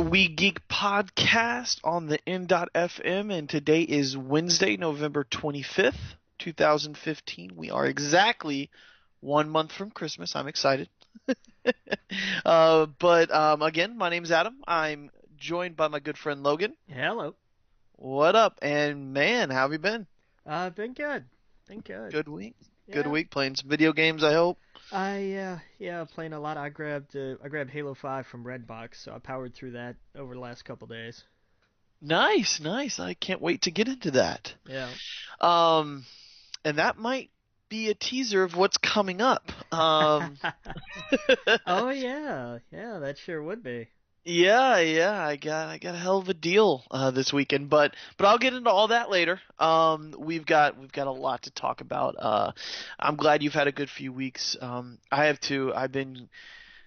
We Geek podcast on the N.FM, and today is Wednesday, November 25th, 2015. We are exactly 1 month from Christmas. I'm excited. But again, my name's Adam. I'm joined by my good friend Logan. Hello. What up? And man, how have you been? Been good. Been good. Good week. Good Yeah. week. Playing some video games, I hope. Playing a lot. I grabbed Halo 5 from Redbox, so I powered through that over the last couple days. Nice, nice. I can't wait to get into that. Yeah. And that might be a teaser of what's coming up. Oh yeah, that sure would be. Yeah, I got a hell of a deal this weekend, but I'll get into all that later. We've got a lot to talk about. I'm glad you've had a good few weeks. I have too. I've been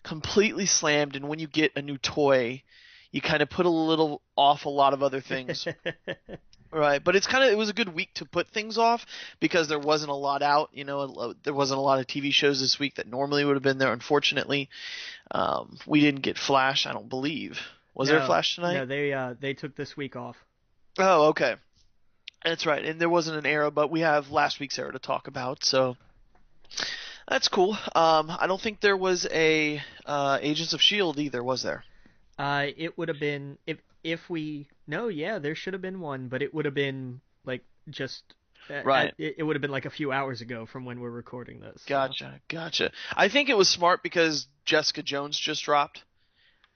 completely slammed, and when you get a new toy, you kind of put a little off a lot of other things. Right, but it was a good week to put things off because there wasn't a lot out, there wasn't a lot of TV shows this week that normally would have been there, unfortunately. We didn't get Flash, I don't believe. Was there Flash tonight? No, they took this week off. Oh, okay. That's right, and there wasn't an Arrow, but we have last week's Arrow to talk about, so that's cool. I don't think there was a Agents of S.H.I.E.L.D. either, was there? It would have been there should have been one, but it would have been like just right. It would have been like a few hours ago from when we're recording this. So. Gotcha. I think it was smart because Jessica Jones just dropped,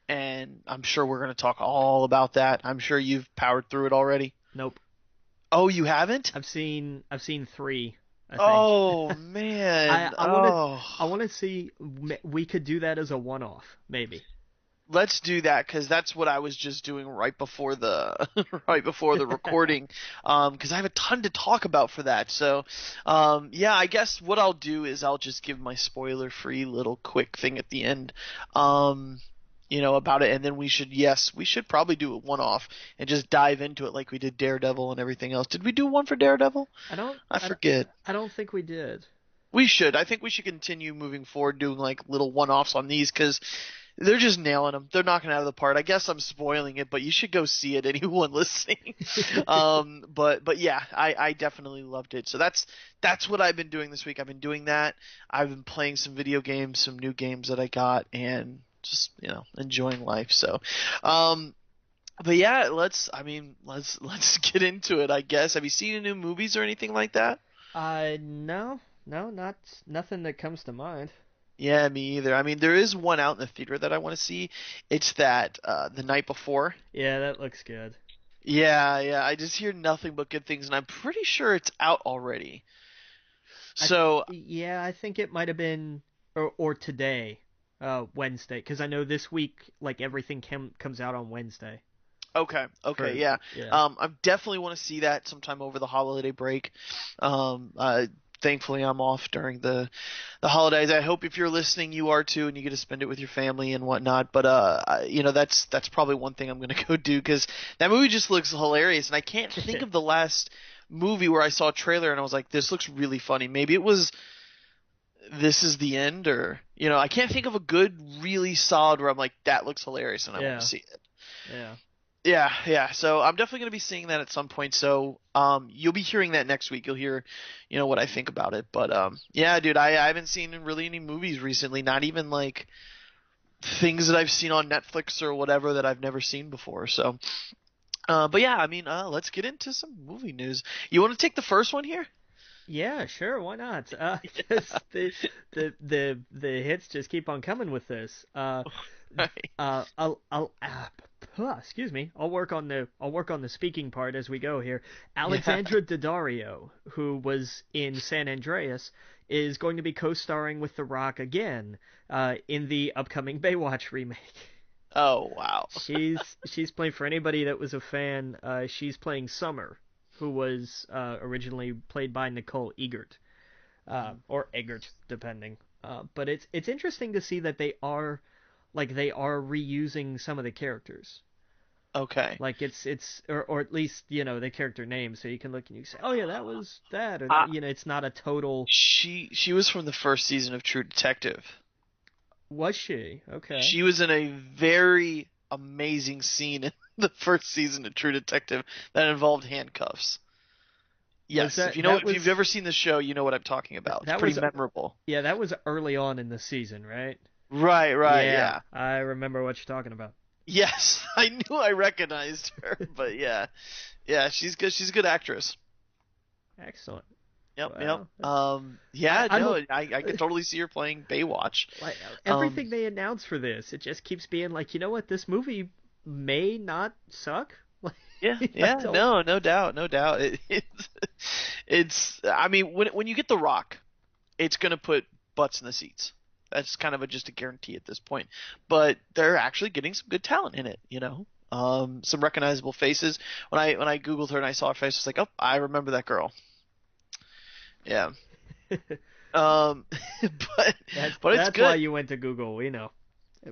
and I'm sure we're going to talk all about that. I'm sure you've powered through it already. Nope. Oh, you haven't? I've seen 3. I think. Oh man. I want to see. We could do that as a one-off, maybe. Let's do that because that's what I was just doing right before the recording. Because I have a ton to talk about for that. So, I guess what I'll do is I'll just give my spoiler-free little quick thing at the end, about it, and then we should probably do it one-off and just dive into it like we did Daredevil and everything else. Did we do one for Daredevil? I forget. I don't think we did. We should. I think we should continue moving forward doing like little one-offs on these because they're just nailing them. They're knocking it out of the park. I guess I'm spoiling it, but you should go see it, anyone listening. But yeah, I definitely loved it. So that's what I've been doing this week. I've been doing that. I've been playing some video games, some new games that I got, and just, enjoying life. So, but yeah, let's get into it, I guess. Have you seen any new movies or anything like that? No, nothing that comes to mind. Yeah, me either. I mean, there is one out in the theater that I want to see. It's that The Night Before. Yeah, that looks good. Yeah. I just hear nothing but good things, and I'm pretty sure it's out already. So I think it might have been or today, Wednesday, because I know this week like everything comes out on Wednesday. Okay, yeah. I definitely want to see that sometime over the holiday break. Thankfully, I'm off during the holidays. I hope if you're listening, you are too, and you get to spend it with your family and whatnot. But that's probably one thing I'm going to go do because that movie just looks hilarious, and I can't think of the last movie where I saw a trailer and I was like, this looks really funny. Maybe it was This Is the End, or I can't think of a good, really solid where I'm like, that looks hilarious, and I want to see it. Yeah. So I'm definitely going to be seeing that at some point. So you'll be hearing that next week. You'll hear, what I think about it. But yeah, dude, I haven't seen really any movies recently. Not even like things that I've seen on Netflix or whatever that I've never seen before. So, but yeah, I mean, let's get into some movie news. You want to take the first one here? Yeah, sure. Why not? 'Cause the hits just keep on coming with this. Right. Excuse me. I'll work on the speaking part as we go here. Alexandra Daddario, who was in San Andreas, is going to be co-starring with The Rock again in the upcoming Baywatch remake. Oh wow. She's playing, for anybody that was a fan. She's playing Summer, who was originally played by Nicole Eggert, or Eggert, depending. But it's interesting to see that they are reusing some of the characters. Okay. Like it's or at least the character names, so you can look and you say, oh yeah, that was that, or it's not a total. She was from the first season of True Detective. Was she? Okay. She was in a very, amazing scene in the first season of True Detective that involved handcuffs. Was Yes, that if you've ever seen the show, you know what I'm talking about. It's that pretty was memorable. yeah, that was early on in the season, right? Right, Yeah, yeah. I remember what you're talking about. Yes, I knew I recognized her, but yeah. Yeah, she's good. She's a good actress. Excellent. Yep. Well, Yeah, I'm no, a, I could totally see her playing Baywatch. like Um, everything they announce for this, it just keeps being like, you know what, this movie may not suck. I yeah, don't. no, no doubt, no doubt. It's, I mean, when you get The Rock, it's gonna put butts in the seats. That's kind of just a guarantee at this point. But they're actually getting some good talent in it, you know. Some recognizable faces. When I googled her and I saw her face, I was like, oh, I remember that girl. Yeah. Um, but it's That's why good. you went to Google. We know.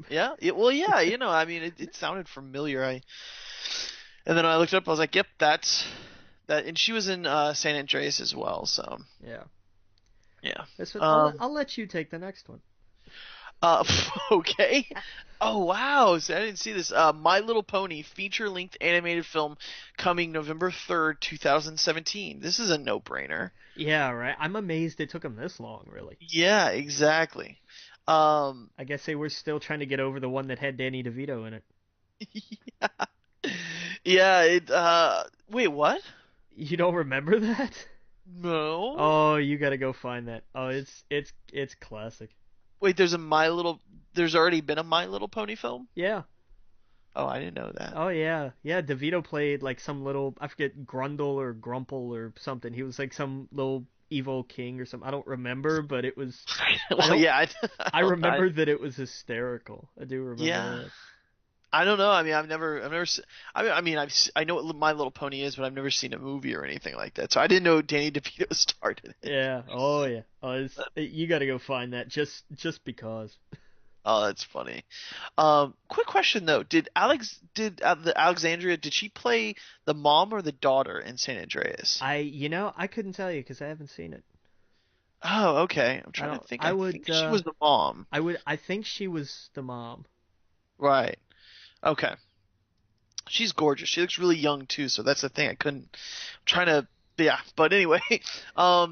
Yeah. Well, yeah. I mean, it sounded familiar. And then I looked it up. I was like, yep, that's that. And she was in San Andreas as well. So Yeah. yeah. This one, Um. I'll let you take the next one. Uh. Okay. Oh wow. So I didn't see this. My Little Pony feature-length animated film coming November 3rd, 2017. This is a no-brainer. Yeah, right. I'm amazed it took them this long, really. Yeah. Exactly. Um. I guess they were still trying to get over the one that had Danny DeVito in it. Yeah. Yeah. Wait. What? You don't remember that? No. Oh, you gotta go find that. Oh, it's classic. Wait. There's already been a My Little Pony film. Yeah. Oh, I didn't know that. Oh yeah. Yeah, DeVito played like some little, I forget, Grundle or Grumple or something. He was like some little evil king or something. I don't remember, but it was I Well, don't yeah, I remember that it was hysterical. I do remember yeah. that. I don't know. I mean, I've never. I know what My Little Pony is, but I've never seen a movie or anything like that. So I didn't know Danny DeVito starred in it. Yeah. Oh yeah. Oh, you got to go find that just because. Oh, that's funny. Quick question though: the Alexandria? Did she play the mom or the daughter in San Andreas? I couldn't tell you because I haven't seen it. Oh, okay. I'm I trying to don't. think. I I would. think she was the mom. I think she was the mom. Right. Okay. She's gorgeous. She looks really young too, so that's the thing. I'm trying to, yeah. But anyway, all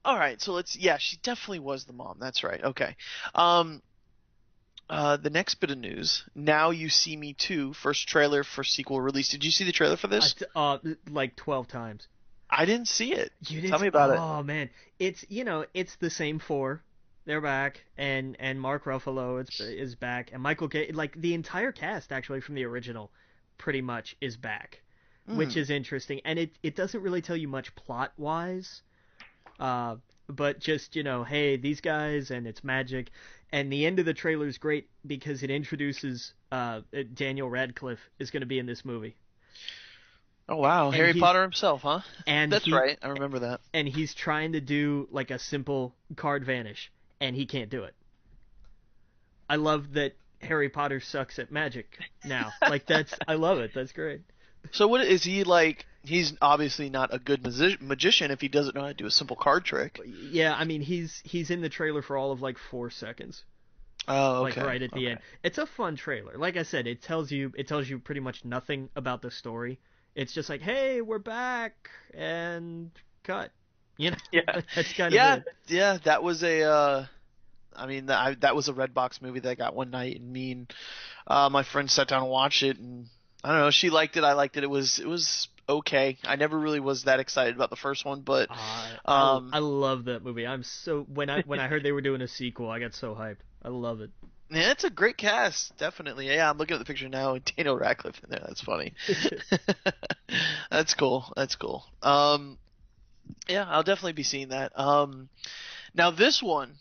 right. So yeah, she definitely was the mom. That's right. Okay. Um, the next bit of news. Now You See Me Too. First trailer for sequel release. Did you see the trailer for this? Like 12 times. I didn't see it. You didn't. Tell me about it. Oh man, it's the same four. They're back, and Mark Ruffalo is back, and Michael Caine, like the entire cast actually from the original, pretty much is back, which Hmm. is interesting, and it doesn't really tell you much plot wise, but just hey, these guys and it's magic, and the end of the trailer is great because it introduces Daniel Radcliffe is going to be in this movie, Oh wow, and Harry Potter himself, huh? and That's he right. I remember that. and he's trying to do like a simple card vanish, and he can't do it. I love that Harry Potter sucks at magic now. Like I love it. That's great. So what is he like? He's obviously not a good magician if he doesn't know how to do a simple card trick. Yeah, I mean he's in the trailer for all of like 4 seconds, Oh, like okay. right at the Okay. end. It's a fun trailer. Like I said, it tells you pretty much nothing about the story. It's just like, hey, we're back and cut. You know, Yeah. that's kind of Yeah, it. yeah, that was I mean, that was a Redbox movie that I got one night, and me and my friend sat down and watched it, and I don't know, she liked it, I liked it. It was okay. I never really was that excited about the first one, but I love that movie. I'm so when I heard they were doing a sequel, I got so hyped. I love it. yeah, it's a great cast, definitely. Yeah, I'm looking at the picture now, and Daniel Radcliffe in there. That's funny. That's cool. That's cool. Yeah, I'll definitely be seeing that. Now this one,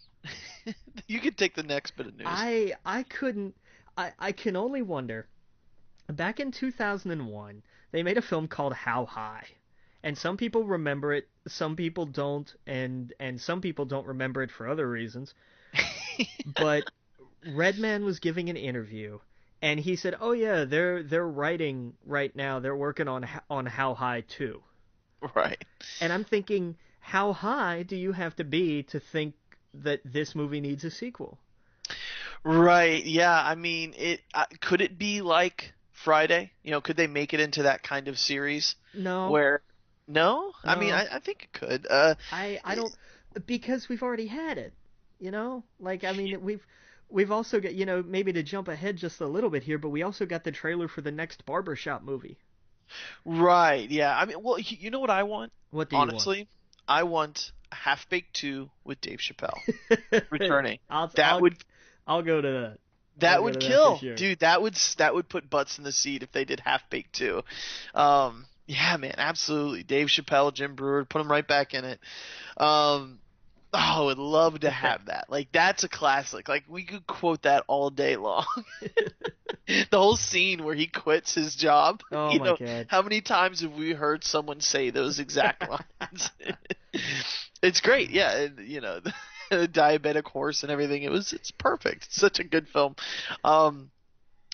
you can take the next bit of news. I couldn't. I can only wonder. Back in 2001, they made a film called How High, and some people remember it, some people don't, and some people don't remember it for other reasons. But Redman was giving an interview, and he said, "Oh yeah, they're writing right now. They're working on How High too." Right. And I'm thinking, how high do you have to be to think that this movie needs a sequel? Right. Yeah. I mean, it could it be like Friday? Could they make it into that kind of series No, where no? I mean, no, I think it could. I don't, because we've already had it. Like I mean we've also got, maybe to jump ahead just a little bit here, but we also got the trailer for the next Barbershop movie. Right. Yeah. I mean, well, you know what I want? What do you want? Honestly, I want a Half Baked 2 with Dave Chappelle returning. I'll That I'll would I'll go to that. I'll that go would to that for kill, sure. dude. That would put butts in the seat if they did Half Baked 2. Yeah, man, absolutely. Dave Chappelle, Jim Brewer, put them right back in it. Um, oh, I would love to have that. Like that's a classic. Like we could quote that all day long. The whole scene where he quits his job. Oh my god. How many times have we heard someone say those exact lines? It's great. Yeah, and, the diabetic horse and everything. It's perfect. It's such a good film. Um,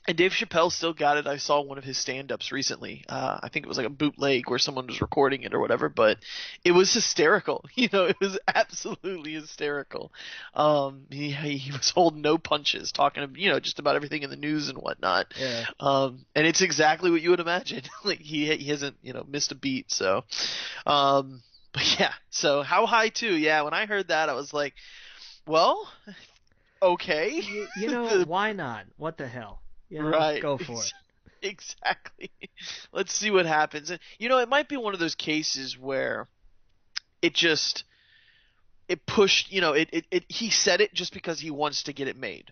and Dave Chappelle still got it. I saw one of his stand-ups recently. I think it was like a bootleg where someone was recording it or whatever, but it was hysterical. It was absolutely hysterical. He was holding no punches, talking, just about everything in the news and whatnot. Yeah. And it's exactly what you would imagine. Like he hasn't, missed a beat. So, but yeah. So How High 2? Yeah. When I heard that, I was like, well, okay. Why not? What the hell? Right. Go for it. Exactly. Let's see what happens. And it might be one of those cases where it just it pushed, he said it just because he wants to get it made.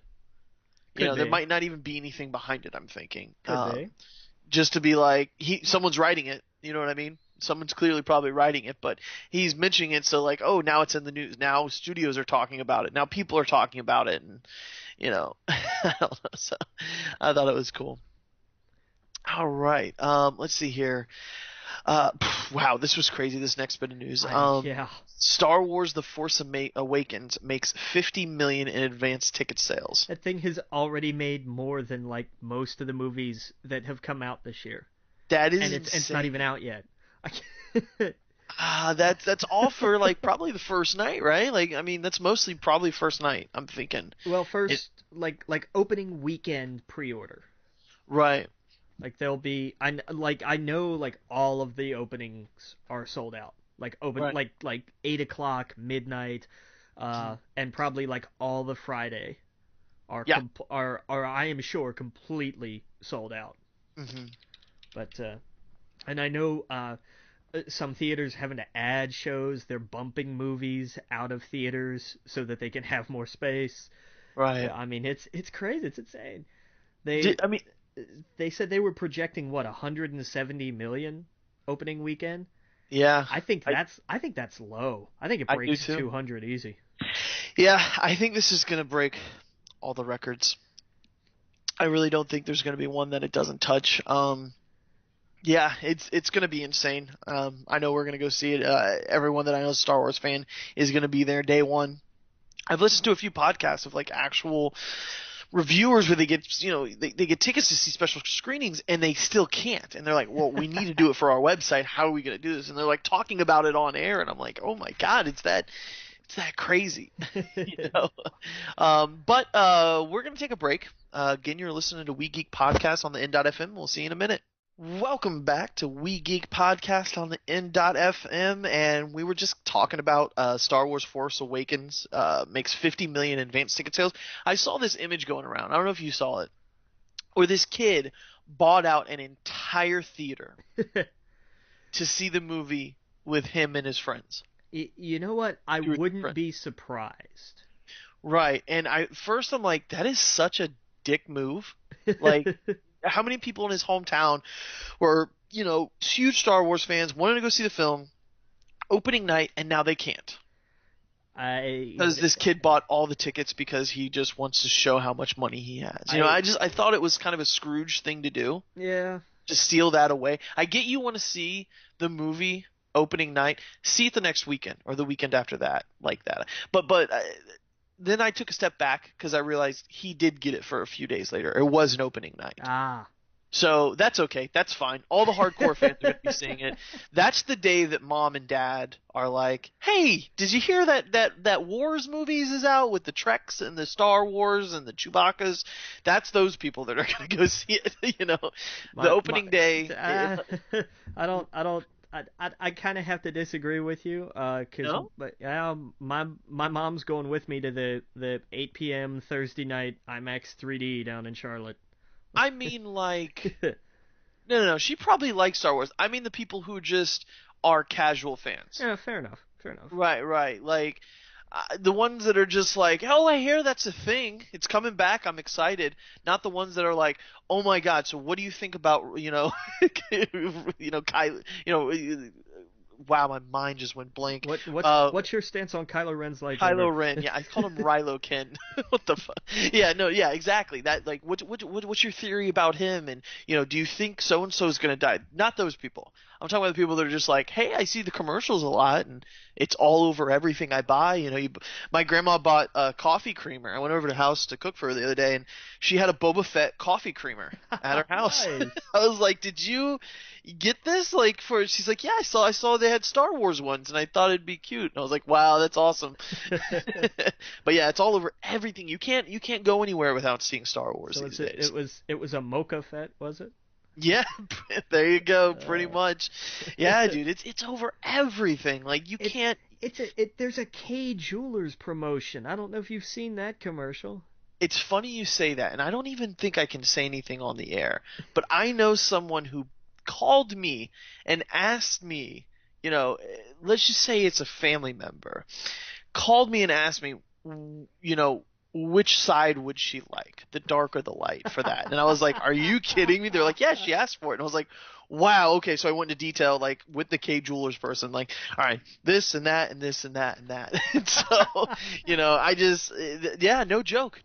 Could There be. might not even be anything behind it, I'm thinking. Could be. Just to be like someone's writing it, you know what I mean? Someone's clearly probably writing it, but he's mentioning it so like, oh, now it's in the news. Now studios are talking about it. Now people are talking about it, and I don't know. So I thought it was cool. All right. Let's see here. Wow, this was crazy. This next bit of news. Yeah. Star Wars: The Force Awakens makes 50 million in advance ticket sales. That thing has already made more than like most of the movies that have come out this year. That is And insane. it's not even out yet. That's all for like probably the first night, right? Like, I mean, that's mostly probably first night. I'm thinking. Well, first, like opening weekend pre-order. Right. Like there'll be, I know like all of the openings are sold out. Like open Right. like 8 o'clock, midnight, and probably like all the Friday are Yeah. are I am sure completely sold out. Hmm. But and I know some theaters having to add shows. They're bumping movies out of theaters so that they can have more space. Right. I mean, it's crazy. It's insane. They I mean, they said they were projecting what 170 million opening weekend. yeah. I think that's low. I think it I do breaks too. 200 easy. Yeah, I think this is gonna break all the records. I really don't think there's gonna be one that it doesn't touch. Yeah, it's gonna be insane. I know we're gonna go see it. Everyone that I know is a Star Wars fan is gonna be there day one. I've listened to a few podcasts of like actual reviewers where they get they get tickets to see special screenings and they still can't, and they're like, well, we need to do it for our website. How are we gonna do this? And they're like talking about it on air, and I'm like, oh my god, it's that crazy. But we're gonna take a break. Again, you're listening to We Geek Podcast on the N.FM. We'll see you in a minute. Welcome back to We Geek Podcast on the N.FM, and we were just talking about Star Wars Force Awakens makes 50 million advance ticket sales. I saw this image going around. I don't know if you saw it, where this kid bought out an entire theater to see the movie with him and his friends. You know what? I wouldn't be surprised. Right, and first I'm like, that is such a dick move. Like, how many people in his hometown were, huge Star Wars fans, wanted to go see the film, opening night, and now they can't. Because this kid bought all the tickets because he just wants to show how much money he has. I thought it was kind of a Scrooge thing to do. Yeah. To steal that away. I get you want to see the movie opening night, see it the next weekend or the weekend after that, like that. But then I took a step back because I realized he did get it for a few days later. It was an opening night. Ah. So that's okay. That's fine. All the hardcore fans are going to be seeing it. That's the day that mom and dad are like, "Hey, did you hear that Wars movies is out with the Treks and the Star Wars and the Chewbaccas?" That's those people that are going to go see it. The opening day. I kind of have to disagree with you, No, but my mom's going with me to the 8 p.m. Thursday night IMAX 3D down in Charlotte. I mean like no. She probably likes Star Wars. I mean the people who just are casual fans. Yeah, fair enough. Fair enough. Right. Like the ones that are just like, oh, I hear that's a thing. It's coming back. I'm excited. Not the ones that are like, oh my God. So what do you think about Kylo? Wow, my mind just went blank. What's your stance on Kylo Ren's lightsaber? Kylo Ren, yeah, I called him Rilo Ken. What the fuck? Yeah, no, yeah, exactly. That like, what's your theory about him? And do you think so and so is gonna die? Not those people. I'm talking about the people that are just like, hey, I see the commercials a lot, and it's all over everything I buy. My grandma bought a coffee creamer. I went over to her house to cook for her the other day, and she had a Boba Fett coffee creamer at her house. Nice. I was like, did you get this? Like she's like, yeah, I saw they had Star Wars ones, and I thought it'd be cute. And I was like, wow, that's awesome. But yeah, it's all over everything. You can't go anywhere without seeing Star Wars So these days. it was a Mocha Fett, was it? Yeah, there you go, pretty much. Yeah, dude, it's over everything. Like you can't. There's a K Jewelers promotion. I don't know if you've seen that commercial. It's funny you say that, and I don't even think I can say anything on the air. But I know someone who called me and asked me, let's just say it's a family member, called me and asked me, which side would she like, the dark or the light, for that? And I was like, are you kidding me? They're like, yeah, she asked for it. And I was like, wow, okay. So I went into detail, like, with the K Jewelers person, like, all right, this and that and this and that and that. And so, I just, yeah, no joke.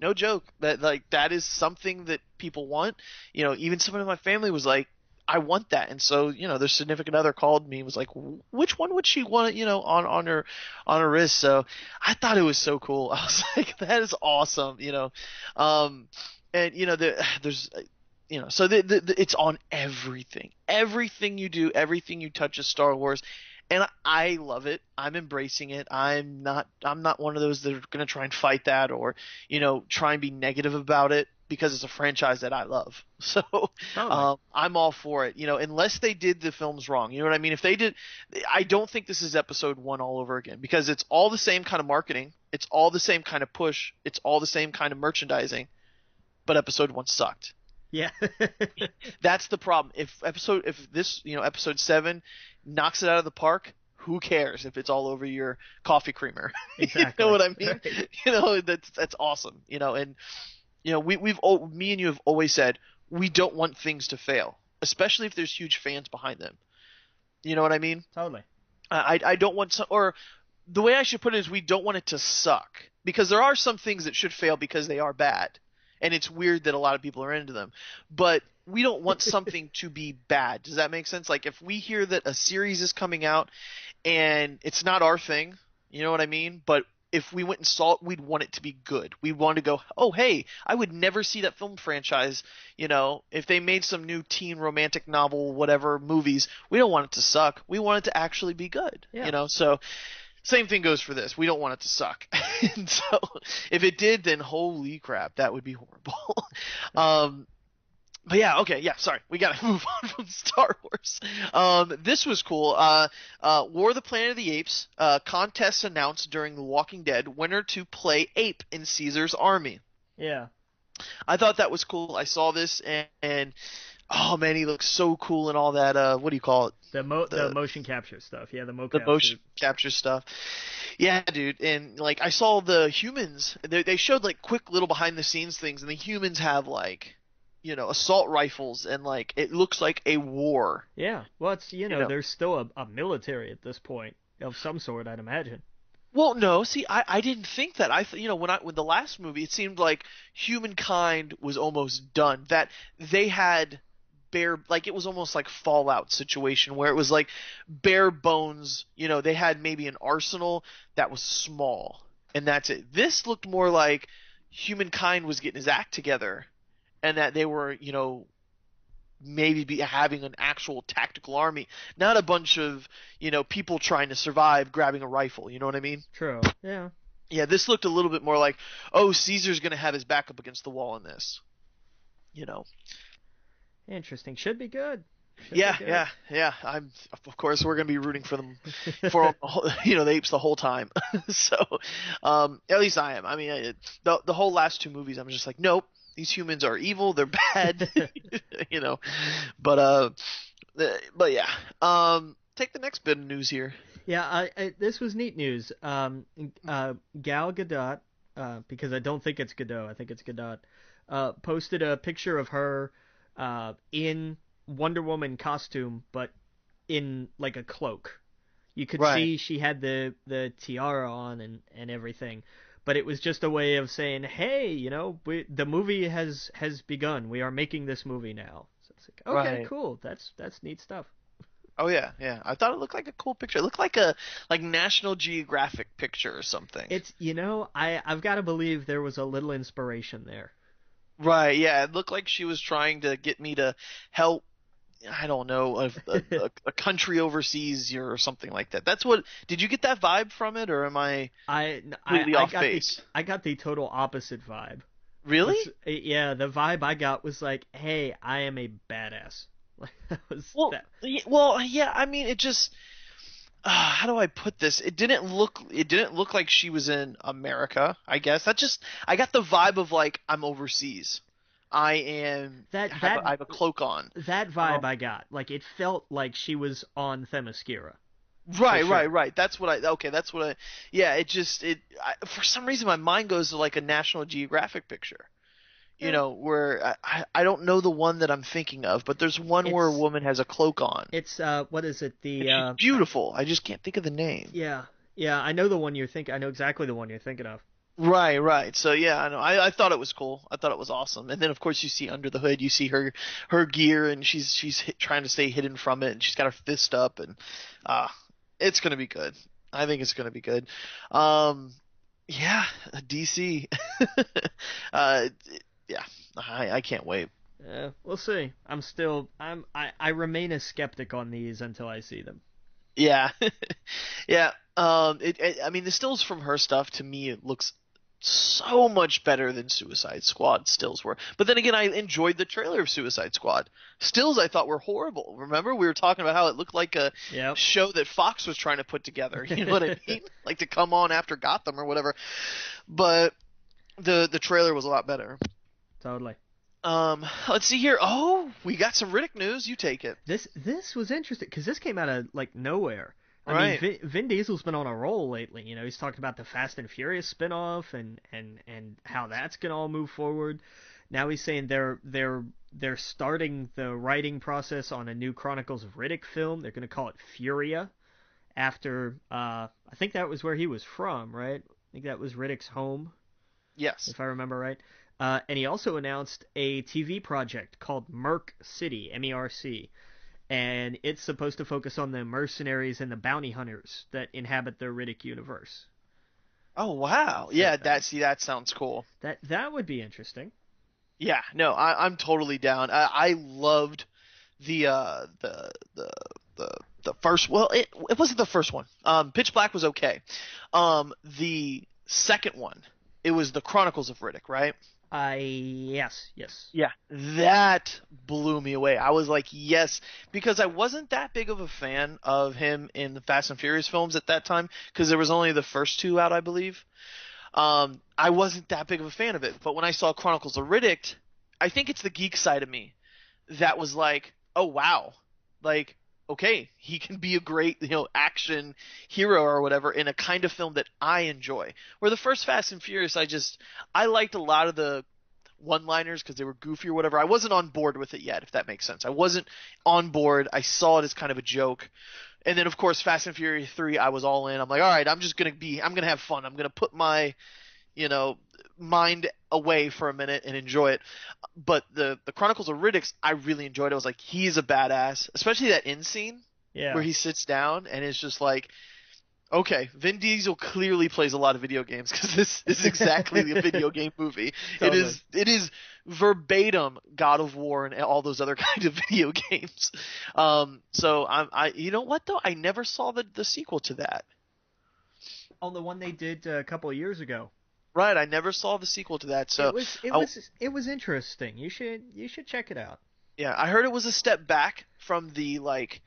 That, like, that is something that people want. Even someone in my family was like, I want that. And so, their significant other called me and was like, which one would she want, on her wrist? So I thought it was so cool. I was like, that is awesome, and there's, so it's on everything you do, everything you touch is Star Wars. And I love it. I'm embracing it. I'm not one of those that are going to try and fight that or, try and be negative about it, because it's a franchise that I love. So I'm all for it, unless they did the films wrong. You know what I mean? If they did, I don't think this is episode 1 all over again, because it's all the same kind of marketing. It's all the same kind of push. It's all the same kind of merchandising, but episode 1 sucked. Yeah. That's the problem. If this, episode 7 knocks it out of the park, who cares if it's all over your coffee creamer? Exactly. You know what I mean? Right. That's awesome. And me and you have always said we don't want things to fail, especially if there's huge fans behind them. You know what I mean? Totally. I don't want or the way I should put it is we don't want it to suck, because there are some things that should fail because they are bad, and it's weird that a lot of people are into them. But we don't want something to be bad. Does that make sense? Like if we hear that a series is coming out and it's not our thing, you know what I mean? But if we went and saw it, we'd want it to be good. We'd want to go, oh, hey, I would never see that film franchise. If they made some new teen romantic novel, whatever movies, we don't want it to suck. We want it to actually be good. Yeah. So same thing goes for this. We don't want it to suck. And so if it did, then holy crap, that would be horrible. But yeah, okay, yeah, sorry. We gotta move on from Star Wars. This was cool. War of the Planet of the Apes, contest announced during The Walking Dead, winner to play Ape in Caesar's army. Yeah. I thought that was cool. I saw this and oh man, he looks so cool and all that, what do you call it? The motion capture stuff. Yeah, the motion capture stuff. Yeah, dude. And like I saw the humans, they showed like quick little behind the scenes things, and the humans have like assault rifles, and like it looks like a war. Yeah, well, it's there's still a military at this point of some sort, I'd imagine. Well, no, see, I didn't think that. When the last movie, it seemed like humankind was almost done. That they had it was almost like Fallout situation where it was like bare bones. They had maybe an arsenal that was small, and that's it. This looked more like humankind was getting his act together, and that they were, maybe be having an actual tactical army, not a bunch of, people trying to survive grabbing a rifle. You know what I mean? True. Yeah. Yeah, this looked a little bit more like, oh, Caesar's going to have his back up against the wall in this. You know. Interesting. Should be good. Yeah. Of course, we're going to be rooting for them, for the apes the whole time. So, at least I am. I mean, the whole last two movies, I'm just like, nope, these humans are evil, they're bad, But yeah. Take the next bit of news here. Yeah, this was neat news. Gal Gadot, because I don't think it's Gadot, I think it's Gadot, posted a picture of her in Wonder Woman costume, but in like a cloak. You could see she had the tiara on and everything, but it was just a way of saying, hey, the movie has begun. We are making this movie now. So it's like, okay, cool. That's neat stuff. Oh yeah. I thought it looked like a cool picture. It looked like a National Geographic picture or something. It's I've got to believe there was a little inspiration there. Right. Yeah. It looked like she was trying to get me to help. I don't know, a country overseas or something like that. That's what. Did you get that vibe from it, or am I completely off base? I got the total opposite vibe. Really? Yeah. The vibe I got was like, hey, I am a badass. Well, yeah. I mean, it just. How do I put this? It didn't look like she was in America. I guess I got the vibe of like, I'm overseas. I have a cloak on. That vibe I got. Like, it felt like she was on Themyscira. Right. That's what I. Yeah. For some reason my mind goes to like a National Geographic picture. Where I don't know the one that I'm thinking of, but there's one where a woman has a cloak on. It's what is it? She's beautiful. I just can't think of the name. Yeah. I know the one you're thinking. I know exactly the one you're thinking of. Right. So yeah, I know. I thought it was cool. I thought it was awesome. And then of course you see under the hood, you see her gear, and she's trying to stay hidden from it, and she's got her fist up, and it's gonna be good. I think it's gonna be good. Yeah, DC. Yeah, I can't wait. Yeah, we'll see. I remain a skeptic on these until I see them. Yeah, yeah. I mean, the stills from her stuff, to me, it looks so much better than Suicide Squad stills were. But then again, I enjoyed the trailer of Suicide Squad. Stills I thought were horrible. Remember, we were talking about how it looked like a show that Fox was trying to put together. You know what I mean? Like to come on after Gotham or whatever. But the trailer was a lot better. Totally. Let's see here. Oh, we got some Riddick news. You take it. This was interesting because this came out of like nowhere. I mean, Vin Diesel's been on a roll lately. He's talked about the Fast and Furious spinoff and how that's gonna all move forward. Now he's saying they're starting the writing process on a new Chronicles of Riddick film. They're gonna call it Furia, after I think that was where he was from, right? I think that was Riddick's home. Yes, if I remember right. And he also announced a TV project called Merc City, MERC. And it's supposed to focus on the mercenaries and the bounty hunters that inhabit the Riddick universe. Oh wow! Yeah, that sounds cool. That would be interesting. Yeah, no, I'm totally down. I loved the first. Well, it wasn't the first one. Pitch Black was okay. The second one, it was the Chronicles of Riddick, right? Yes. Yeah, that blew me away. I was like, yes, because I wasn't that big of a fan of him in the Fast and Furious films at that time, because there was only the first two out, I believe. I wasn't that big of a fan of it, but when I saw Chronicles of Riddick, I think it's the geek side of me that was like, oh wow, like, okay, he can be a great, action hero or whatever in a kind of film that I enjoy. Where the first Fast and Furious, I liked a lot of the one-liners because they were goofy or whatever. I wasn't on board with it yet, if that makes sense. I wasn't on board. I saw it as kind of a joke. And then, of course, Fast and Furious 3, I was all in. I'm like, all right, I'm going to have fun. I'm going to put my, mind away for a minute and enjoy it. But the Chronicles of Riddick, I really enjoyed it. I was like, he's a badass, especially that end scene where he sits down and it's just like, Okay, Vin Diesel clearly plays a lot of video games because this is exactly a video game movie. Totally. It is verbatim God of War and all those other kind of video games. So you know what though? I never saw the sequel to that. On the one they did a couple of years ago. Right, I never saw the sequel to that. It So was it I, was it was interesting. You should check it out. yeah, I heard it was a step back from the like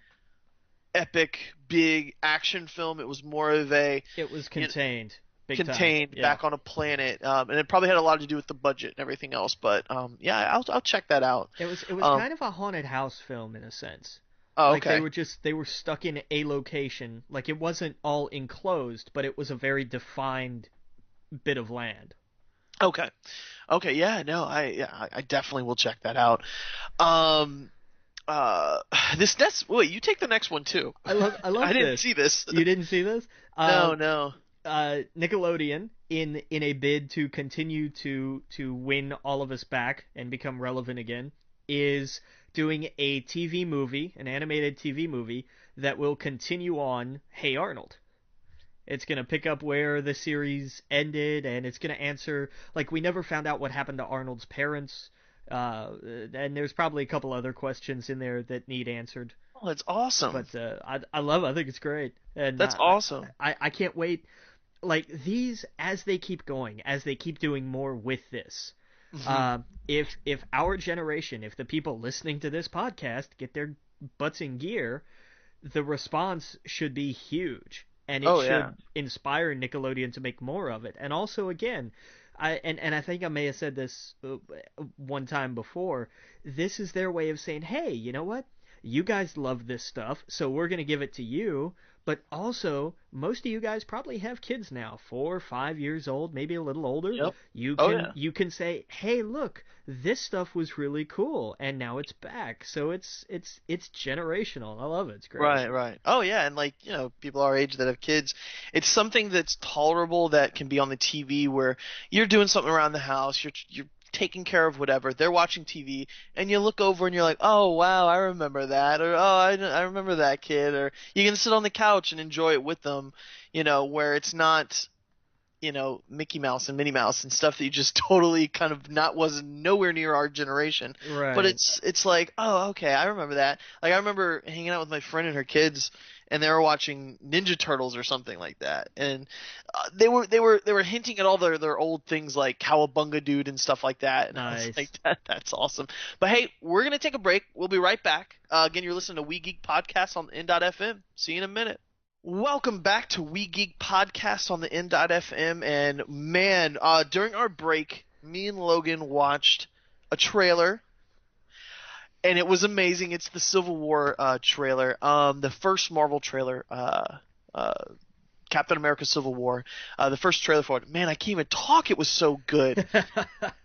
epic big action film. It was more of a It was you know, contained, big time. contained Yeah. back on a planet, and it probably had a lot to do with the budget and everything else. But yeah, I'll check that out. It was Um, kind of a haunted house film in a sense. oh, Like okay, they were stuck in a location. Like it wasn't all enclosed, but it was a very defined bit of land. okay, okay. Yeah, no, I definitely will check that out. Um, uh, this next wait, you take the next one too. I love I didn't this. see this. You didn't see this? No, no. Nickelodeon, in a bid to continue to win all of us back and become relevant again, is doing a TV movie, an animated TV movie that will continue on Hey Arnold. It's going to pick up where the series ended, and it's going to answer, like, we never found out what happened to Arnold's parents, and there's probably a couple other questions in there that need answered. Oh, that's awesome. But I think it's great, and That's awesome. I can't wait. Like these, as they keep going, as they keep doing more with this, Mhm. if our generation, if the people listening to this podcast get their butts in gear, the response should be huge, and it Oh should yeah. inspire Nickelodeon to make more of it. And also, again, and I think I may have said this one time before. This is their way of saying, hey, you know what? You guys love this stuff, so we're gonna give it to you. But also, most of you guys probably have kids now, 4 or 5 years old, maybe a little older. Yep. You Oh can yeah. you can say, hey, look, this stuff was really cool, and now it's back. So it's generational. I love it. It's great. Right, right. Oh yeah, and like, people our age that have kids, it's something that's tolerable that can be on the TV where you're doing something around the house, you're taking care of whatever, they're watching TV, and you look over and you're like, "Oh, wow, I remember that," or "Oh, I remember that kid," or you can sit on the couch and enjoy it with them, where it's not Mickey Mouse and Minnie Mouse and stuff that you just totally kind of not was nowhere near our generation. But Right. it's like, oh, okay, I remember that. Like I remember hanging out with my friend and her kids, and they were watching Ninja Turtles or something like that, and they were hinting at all their old things like Cowabunga Dude and stuff like that, and I was like, Nice. that's awesome. But hey, we're gonna take a break. We'll be right back. Again, you're listening to We Geek Podcast on N.FM. See you in a minute. Welcome back to We Geek Podcast on the N.FM, and man, during our break, me and Logan watched a trailer, and it was amazing. It's the Civil War trailer, the first Marvel trailer, uh, Captain America: Civil War, the first trailer for it. Man, I can't even talk. It was so good.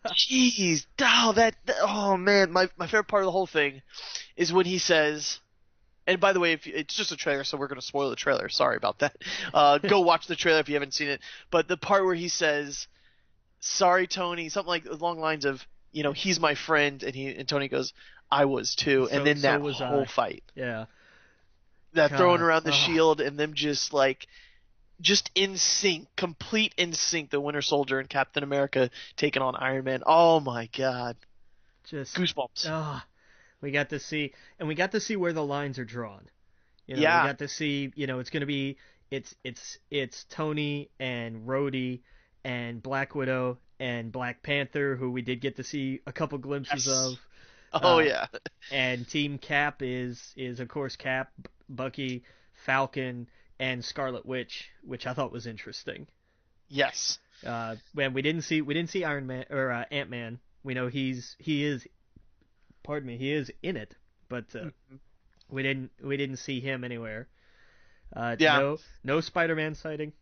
Jeez, oh man, my favorite part of the whole thing is when he says. And by the way, if it's just a trailer, so we're going to spoil the trailer. Sorry about that. Go watch the trailer if you haven't seen it. But the part where he says, "Sorry, Tony," something like along the lines of, "He's my friend," and Tony goes, "I was too." And then So that was whole I. fight, Yeah. that throwing God. around the Oh, shield, and them just in sync, complete in sync. The Winter Soldier and Captain America taking on Iron Man. Oh my God, just goosebumps. ah. We got to see where the lines are drawn. We Yeah. got to see, it's going to be it's Tony and Rhodey and Black Widow and Black Panther, who we did get to see a couple glimpses Yes. of. Oh Uh, yeah. and Team Cap is of course Cap, Bucky, Falcon, and Scarlet Witch, which I thought was interesting. Yes. When we didn't see Iron Man or Ant Man. We know he is, pardon me, he is in it, but we didn't see him anywhere. Yeah. No Spider-Man sighting.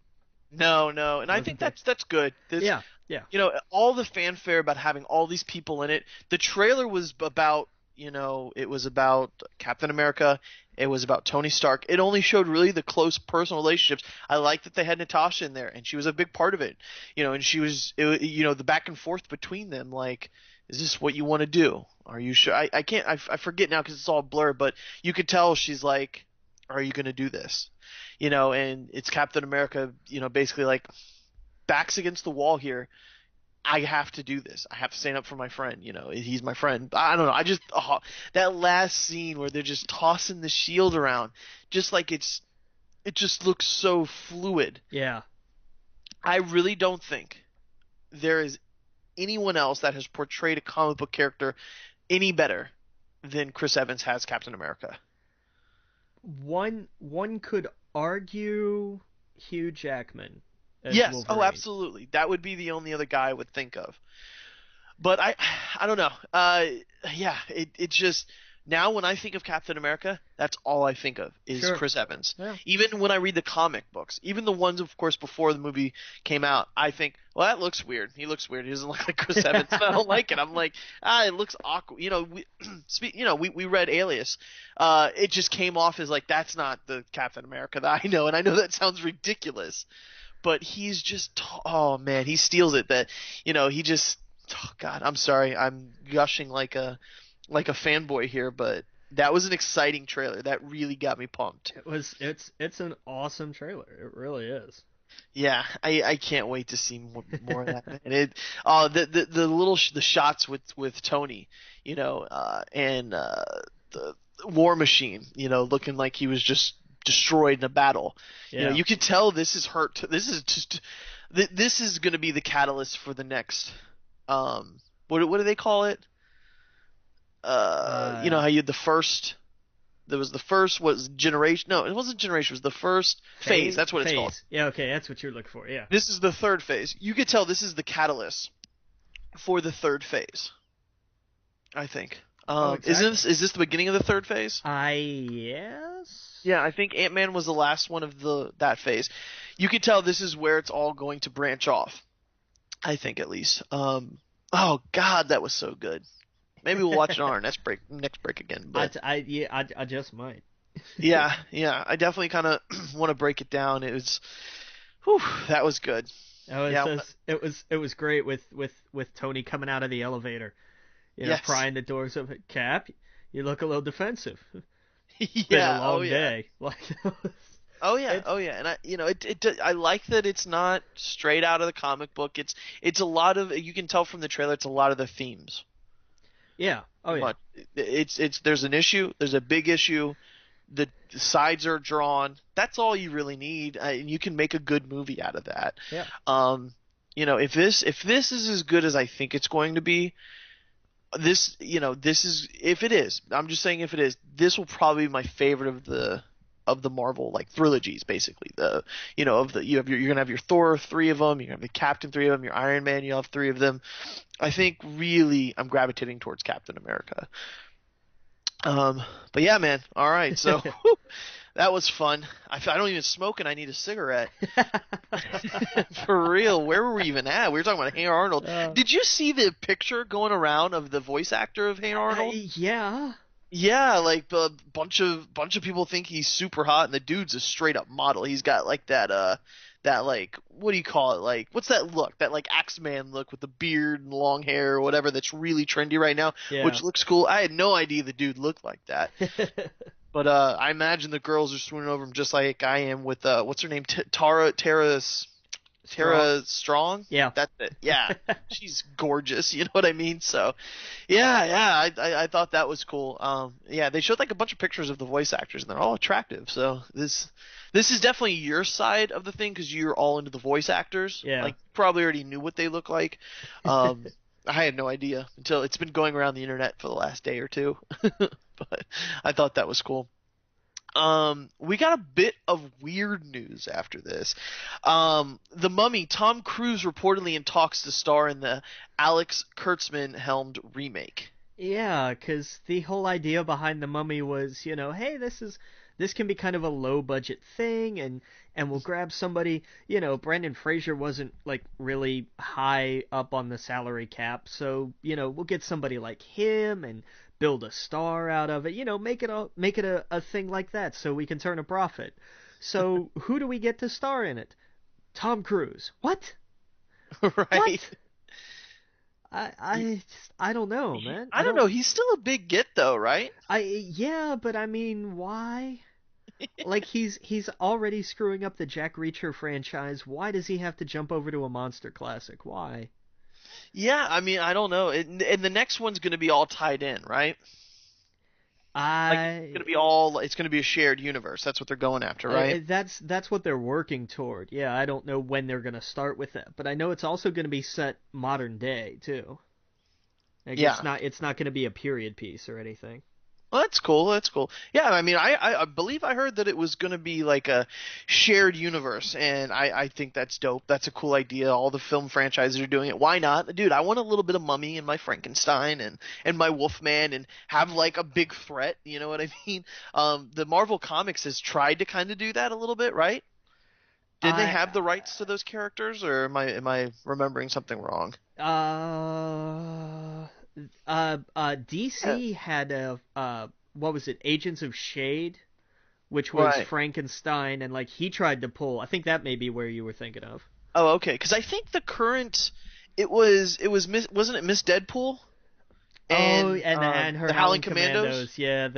No, no, and I Wasn't think there? that's good. Yeah, yeah, All the fanfare about having all these people in it. The trailer was about, it was about Captain America. It was about Tony Stark. It only showed really the close personal relationships. I like that they had Natasha in there, and she was a big part of it. And she was, the back and forth between them. Like, is this what you want to do? Are you sure? I can't. I forget now because it's all blurred. But you could tell she's like, are you going to do this? You know, and it's Captain America, you know, basically like backs against the wall here. I have to do this. I have to stand up for my friend. You know, he's my friend. I don't know. I just that last scene where they're just tossing the shield around, just like it just looks so fluid. Yeah. I really don't think there is anyone else that has portrayed a comic book character any better than Chris Evans has Captain America. One could argue Hugh Jackman as Yes, Wolverine. oh, absolutely. That would be the only other guy I would think of. But I don't know. Yeah, it just now when I think of Captain America, that's all I think of is Sure. Chris Evans. Yeah. Even when I read the comic books, even the ones, of course, before the movie came out, I think, well, that looks weird. He looks weird. He doesn't look like Chris Evans. I don't like it. I'm like, it looks awkward. You know, we read Alias. It just came off as like that's not the Captain America that I know, and I know that sounds ridiculous, but he's just, oh man, he steals it. That, you know, he just. Oh God, I'm sorry. I'm gushing like a fanboy here, but that was an exciting trailer. That really got me pumped. It's an awesome trailer. It really is. Yeah, I can't wait to see more of that. And the shots with Tony, you know, and the War Machine, you know, looking like he was just destroyed in a battle. Yeah. You know, you could tell this is hurt. This is going to be the catalyst for the next. What do they call it? You know how you had the first. There was the first was generation. No, it wasn't generation. It was the first phase. That's what it's called. Yeah, okay, that's what you're looking for. Yeah. This is the third phase. You could tell this is the catalyst for the third phase. I think. Exactly. Is this the beginning of the third phase? Yes. Yeah, I think Ant-Man was the last one of that phase. You could tell this is where it's all going to branch off. I think at least. Oh God, that was so good. Maybe we'll watch it on our next break again. But I just might. yeah, I definitely kind of want to break it down. It was, that was good. It was great with Tony coming out of the elevator, you know, Yes. prying the doors open. Cap, you look a little defensive. Yeah, Been a long day. Like. Oh yeah, and I like that it's not straight out of the comic book. It's a lot of, you can tell from the trailer, it's a lot of the themes. Yeah. Oh yeah. It's there's an issue, there's a big issue, the sides are drawn. That's all you really need, and you can make a good movie out of that. Yeah. You know, if this is as good as I think it's going to be, this is, if it is, I'm just saying if it is, this will probably be my favorite of the Marvel like trilogies, basically. You're gonna have your Thor, 3 of them. You're gonna have the Captain, 3 of them. Your Iron Man, you have 3 of them. I think really I'm gravitating towards Captain America. But yeah, man. All right, so that was fun. I don't even smoke and I need a cigarette. For real, where were we even at? We were talking about Hey Arnold. Did you see the picture going around of the voice actor of Hey Arnold? Yeah. Yeah, like a bunch of people think he's super hot, and the dude's a straight up model. He's got like that like, what do you call it? Like, what's that look? That like Axeman look with the beard and long hair or whatever that's really trendy right now, which looks cool. I had no idea the dude looked like that. But I imagine the girls are swooning over him just like I am with what's her name? Tara Strong? Yeah. That's it. Yeah. She's gorgeous, you know what I mean? So, yeah, I thought that was cool. Yeah, they showed like a bunch of pictures of the voice actors, and they're all attractive. So, this is definitely your side of the thing, because you're all into the voice actors. Yeah. Like, probably already knew what they look like. I had no idea until it's been going around the internet for the last day or two. But I thought that was cool. We got a bit of weird news after this. The Mummy, Tom Cruise reportedly in talks to star in the Alex Kurtzman helmed remake. Yeah, because the whole idea behind The Mummy was, you know, hey, this can be kind of a low budget thing, and we'll grab somebody, you know, Brendan Fraser wasn't like really high up on the salary cap, so, you know, we'll get somebody like him and build a star out of it, you know, make it a thing like that so we can turn a profit. So who do we get to star in it? Tom Cruise. What? Right. What? I don't know, man. I don't know. He's still a big get though, right? Yeah, but I mean, why? Like he's already screwing up the Jack Reacher franchise. Why does he have to jump over to a monster classic? Why? Yeah, I mean, I don't know. And the next one's going to be all tied in, right? Like I it's going to be a shared universe. That's what they're going after, right? that's what they're working toward. Yeah, I don't know when they're gonna start with that, but I know it's also gonna be set modern day too. Like Yeah. it's not gonna be a period piece or anything. Well, that's cool. That's cool. Yeah, I mean, I believe I heard that it was going to be like a shared universe, and I think that's dope. That's a cool idea. All the film franchises are doing it. Why not? Dude, I want a little bit of Mummy and my Frankenstein and my Wolfman and have like a big threat. You know what I mean? The Marvel Comics has tried to kind of do that a little bit, right? Did they I have the rights to those characters, or am I remembering something wrong? DC had a what was it? Agents of Shade, which was Right. Frankenstein, and like he tried to pull. I think that may be where you were thinking of. Oh, okay. Because I think the current it was Miss wasn't it Miss Deadpool Oh, and and her the Howling Howling Commandos? Commandos, yeah,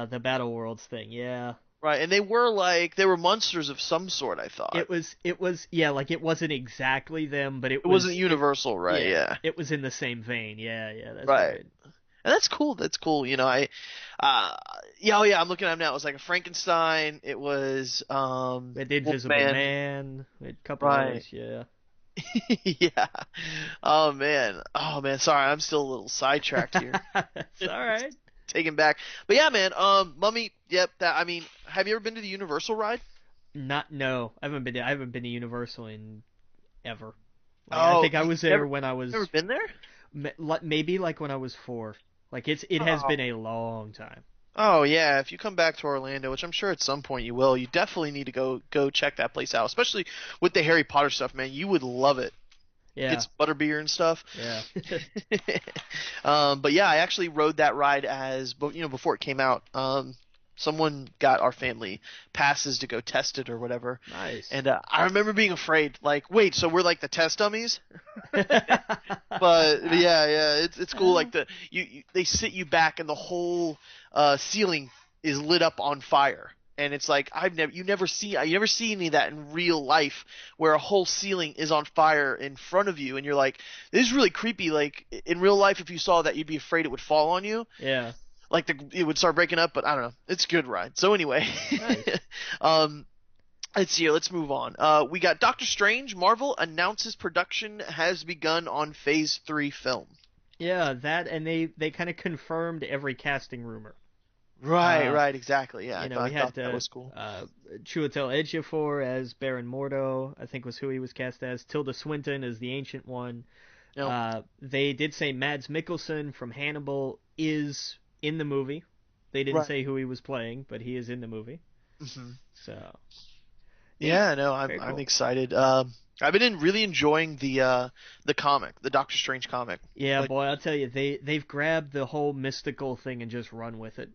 the Battle Worlds thing, yeah. Right, and they were monsters of some sort. I thought It was yeah, like it wasn't exactly them, but it wasn't Universal, right? yeah, Yeah, it was in the same vein. Yeah, that's right. right. And that's cool. That's cool. You know, uh, yeah, oh yeah, I'm looking at them now. It was like a Frankenstein. It was We did Invisible Wolfman. Man, we had a couple Right. others, yeah. Yeah. Oh man. Oh man. Sorry, I'm still a little sidetracked here. It's all right. Taken back. But yeah, man. Mummy. Yep. That. I mean, have you ever been to the Universal ride? Not no, I haven't been to Universal in ever. Like I Oh, think I you was there when I never was been there? maybe like when I was 4. Like it has Oh. been a long time. Oh yeah. If you come back to Orlando, which I'm sure at some point you will, you definitely need to go check that place out. Especially with the Harry Potter stuff, man. You would love it. Get Yeah, some butterbeer and stuff. yeah. But yeah, I actually rode that ride before it came out. Someone got our family passes to go test it or whatever, Nice. and I remember being afraid, like, wait, so we're like the test dummies? But yeah, it's cool. Like they sit you back and the whole ceiling is lit up on fire. And it's like you never see any of that in real life where a whole ceiling is on fire in front of you and you're like, this is really creepy. Like in real life, if you saw that, you'd be afraid it would fall on you, Yeah. like it would start breaking up. But I don't know, it's a good ride. So anyway, Nice. um, let's see here. Let's move on. We got Doctor Strange. Marvel announces production has begun on Phase 3 film. Yeah, that and they kind of confirmed every casting rumor. Right, Uh, right, exactly. Yeah, we I had thought that was cool. Chiwetel Ejiofor as Baron Mordo, I think was who he was cast as. Tilda Swinton as the Ancient One. Yep. They did say Mads Mikkelsen from Hannibal is in the movie. They didn't Right. say who he was playing, but he is in the movie. Hmm. So Yeah, no, very I'm cool. excited. I've been really enjoying the comic, the Doctor Strange comic. Yeah, Like, boy, I'll tell you, they've grabbed the whole mystical thing and just run with it.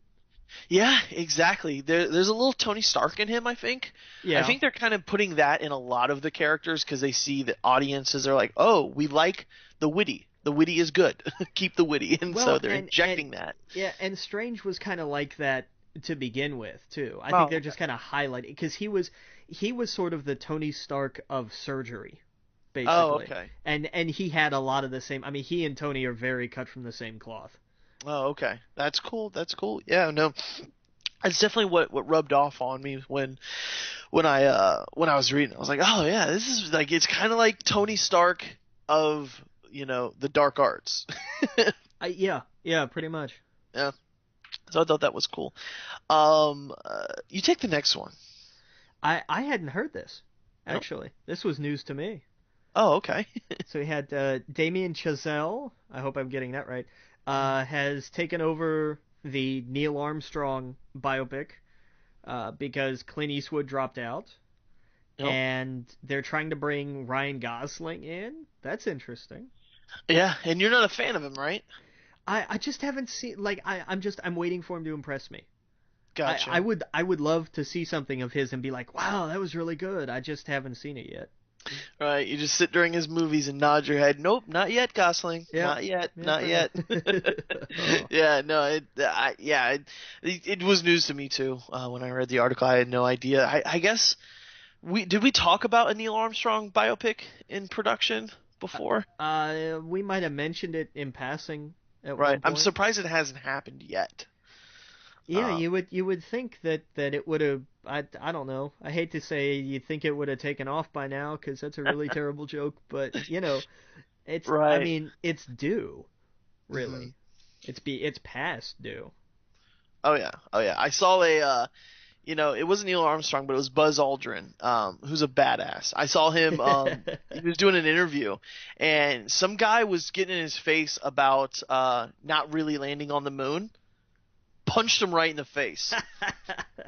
yeah, exactly. There's a little Tony Stark in him, I think. I Yeah. think they're kind of putting that in a lot of the characters because they see that audiences are like, oh, we like the witty. The witty is good. Keep the witty, and so Well, they're injecting that. yeah, and Strange was kind of like that to begin with too. I Oh, think they're just kind of highlighting because he was sort of the Tony Stark of surgery, oh, basically. okay. And he had a lot of the same. I mean, he and Tony are very cut from the same cloth. Oh, okay. That's cool. That's cool. Yeah, no. That's definitely what rubbed off on me when I was reading. I was like, oh yeah, this is like it's kind of like Tony Stark of the dark arts. Yeah, pretty much. Yeah, so I thought that was cool. You take the next one. I hadn't heard this Nope. actually. This was news to me. Oh, okay. So we had Damien Chazelle, I hope I'm getting that right, has taken over the Neil Armstrong biopic because Clint Eastwood dropped out, Yep. and they're trying to bring Ryan Gosling in. That's interesting. Yeah, and you're not a fan of him, right? I just haven't seen like I'm waiting for him to impress me. Gotcha. I would love to see something of his and be like, wow, that was really good. I just haven't seen it yet. Right, you just sit during his movies and nod your head. Nope, not yet, Gosling. Yeah. Not yet, Yeah. not yet. Oh. Yeah, no, it was news to me too. When I read the article, I had no idea. I guess we talk about a Neil Armstrong biopic in production before? We might have mentioned it in passing at Right. one I'm point. surprised it hasn't happened yet. Yeah, you would think that it would have. I don't know. I hate to say you'd think it would have taken off by now because that's a really terrible joke, but it's. I Right. mean, it's due, Hmm. really. It's past due. Oh yeah. Oh yeah. I saw it wasn't Neil Armstrong, but it was Buzz Aldrin, who's a badass. I saw him, he was doing an interview, and some guy was getting in his face about not really landing on the moon. Punched him right in the face.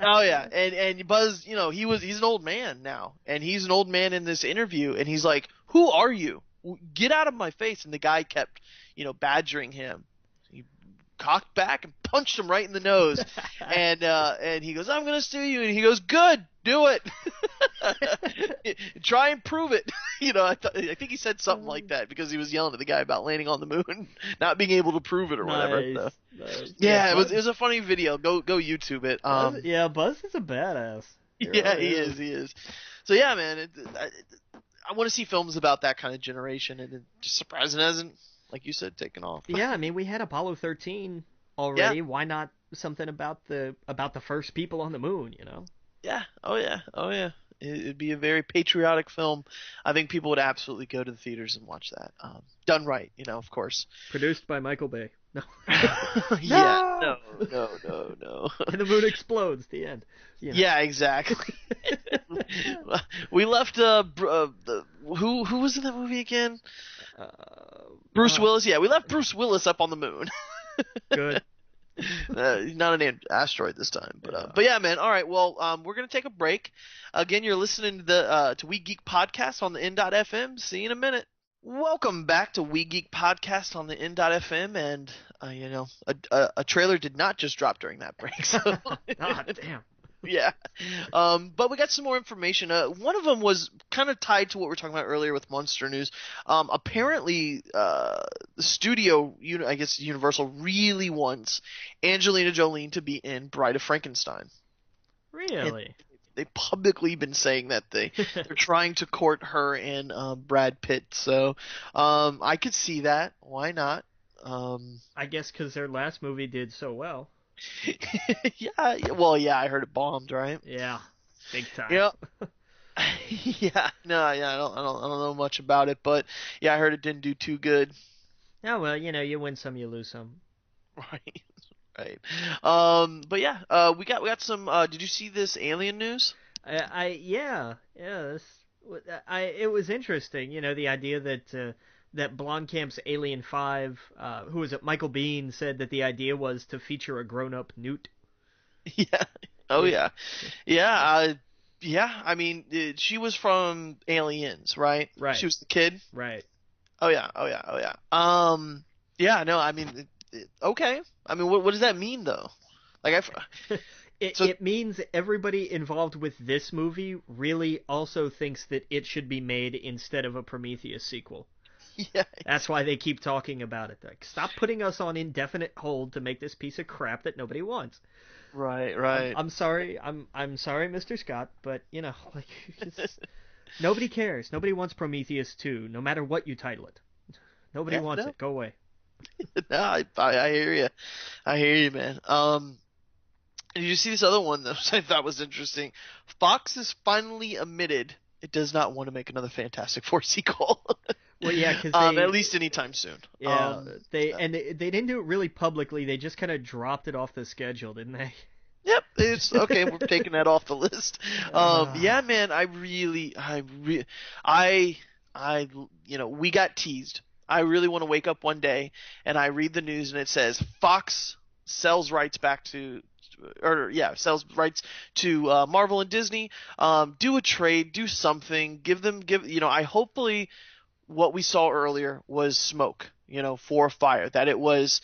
Oh yeah, and Buzz, he's an old man now, and he's an old man in this interview, and he's like, "Who are you? Get out of my face!" And the guy kept, badgering him. He cocked back and punched him right in the nose, and he goes, "I'm gonna sue you," and he goes, "Good, do it. Try and prove it." I think he said something like that because he was yelling at the guy about landing on the moon, not being able to prove it or whatever. Nice, So. nice. Yeah, Yeah, Buzz. it was a funny video. Go YouTube it. Yeah, Buzz is a badass. He Yeah, really he is. is. He is. So yeah, man, I want to see films about that kind of generation, and it just surprising it hasn't, like you said, taken off. Yeah, I mean, we had Apollo 13 Yeah, already. Why not something about the first people on the moon? yeah, oh yeah, oh yeah. It'd be a very patriotic film. I think people would absolutely go to the theaters and watch that. Done right, of course. Produced by Michael Bay. No. Yeah, No! no, no, no, no. And the moon explodes. The end. Yeah, exactly. We left who was in that movie again? Uh, Bruce uh, Willis. Yeah, we left Bruce Willis up on the moon. good. He's not an asteroid this time, but Yeah. but yeah, man. All right, well, we're gonna take a break. Again, you're listening to the We Geek podcast on the N.FM. See you in a minute. Welcome back to We Geek podcast on the N.FM, and a trailer did not just drop during that break, so Ah, damn. yeah. But we got some more information. One of them was kind of tied to what we were talking about earlier with Monster News. Apparently, the studio, I guess Universal, really wants Angelina Jolie to be in Bride of Frankenstein. And Really? they've publicly been saying that they're trying to court her and Brad Pitt. So I could see that. Why not? I guess because their last movie did so well. Yeah. Well, yeah. I heard it bombed, right? Yeah, big time. Yeah. Yeah, no, yeah, I don't know much about it, but yeah, I heard it didn't do too good. Yeah, well, you win some, you lose some. Right, right. But yeah, we got some. Did you see this alien news? Yeah. It was interesting. The idea that Blomkamp's Alien 5, who was it? Michael Biehn said that the idea was to feature a grown-up Newt. Yeah. Oh Yeah, yeah, yeah. Yeah. I mean, she was from Aliens, right? right, She was the kid. right. Oh yeah. Oh yeah. Oh yeah. Yeah. No. I mean, okay. I mean, what does that mean though? Like It so it means everybody involved with this movie really also thinks that it should be made instead of a Prometheus sequel. yeah. That's why they keep talking about it. Like, stop putting us on indefinite hold to make this piece of crap that nobody wants. Right. I'm, Right. I'm sorry. I'm sorry, Mr. Scott, but like nobody cares. Nobody wants Prometheus 2, no matter what you title it. Nobody Yeah. wants No. it. Go away. No. I hear you. I hear you, man. Did you see this other one that I thought was interesting? Fox has finally admitted it does not want to make another Fantastic Four sequel. Well, yeah, because At least anytime soon. yeah, they didn't do it really publicly. They just kind of dropped it off the schedule, didn't they? Yep, it's okay. We're taking that off the list. Uh, Yeah, man, we got teased. I really want to wake up one day and I read the news and it says Fox sells rights back to, or yeah, sells rights to Marvel and Disney. Do a trade, do something, I hopefully what we saw earlier was smoke, for fire. That it was,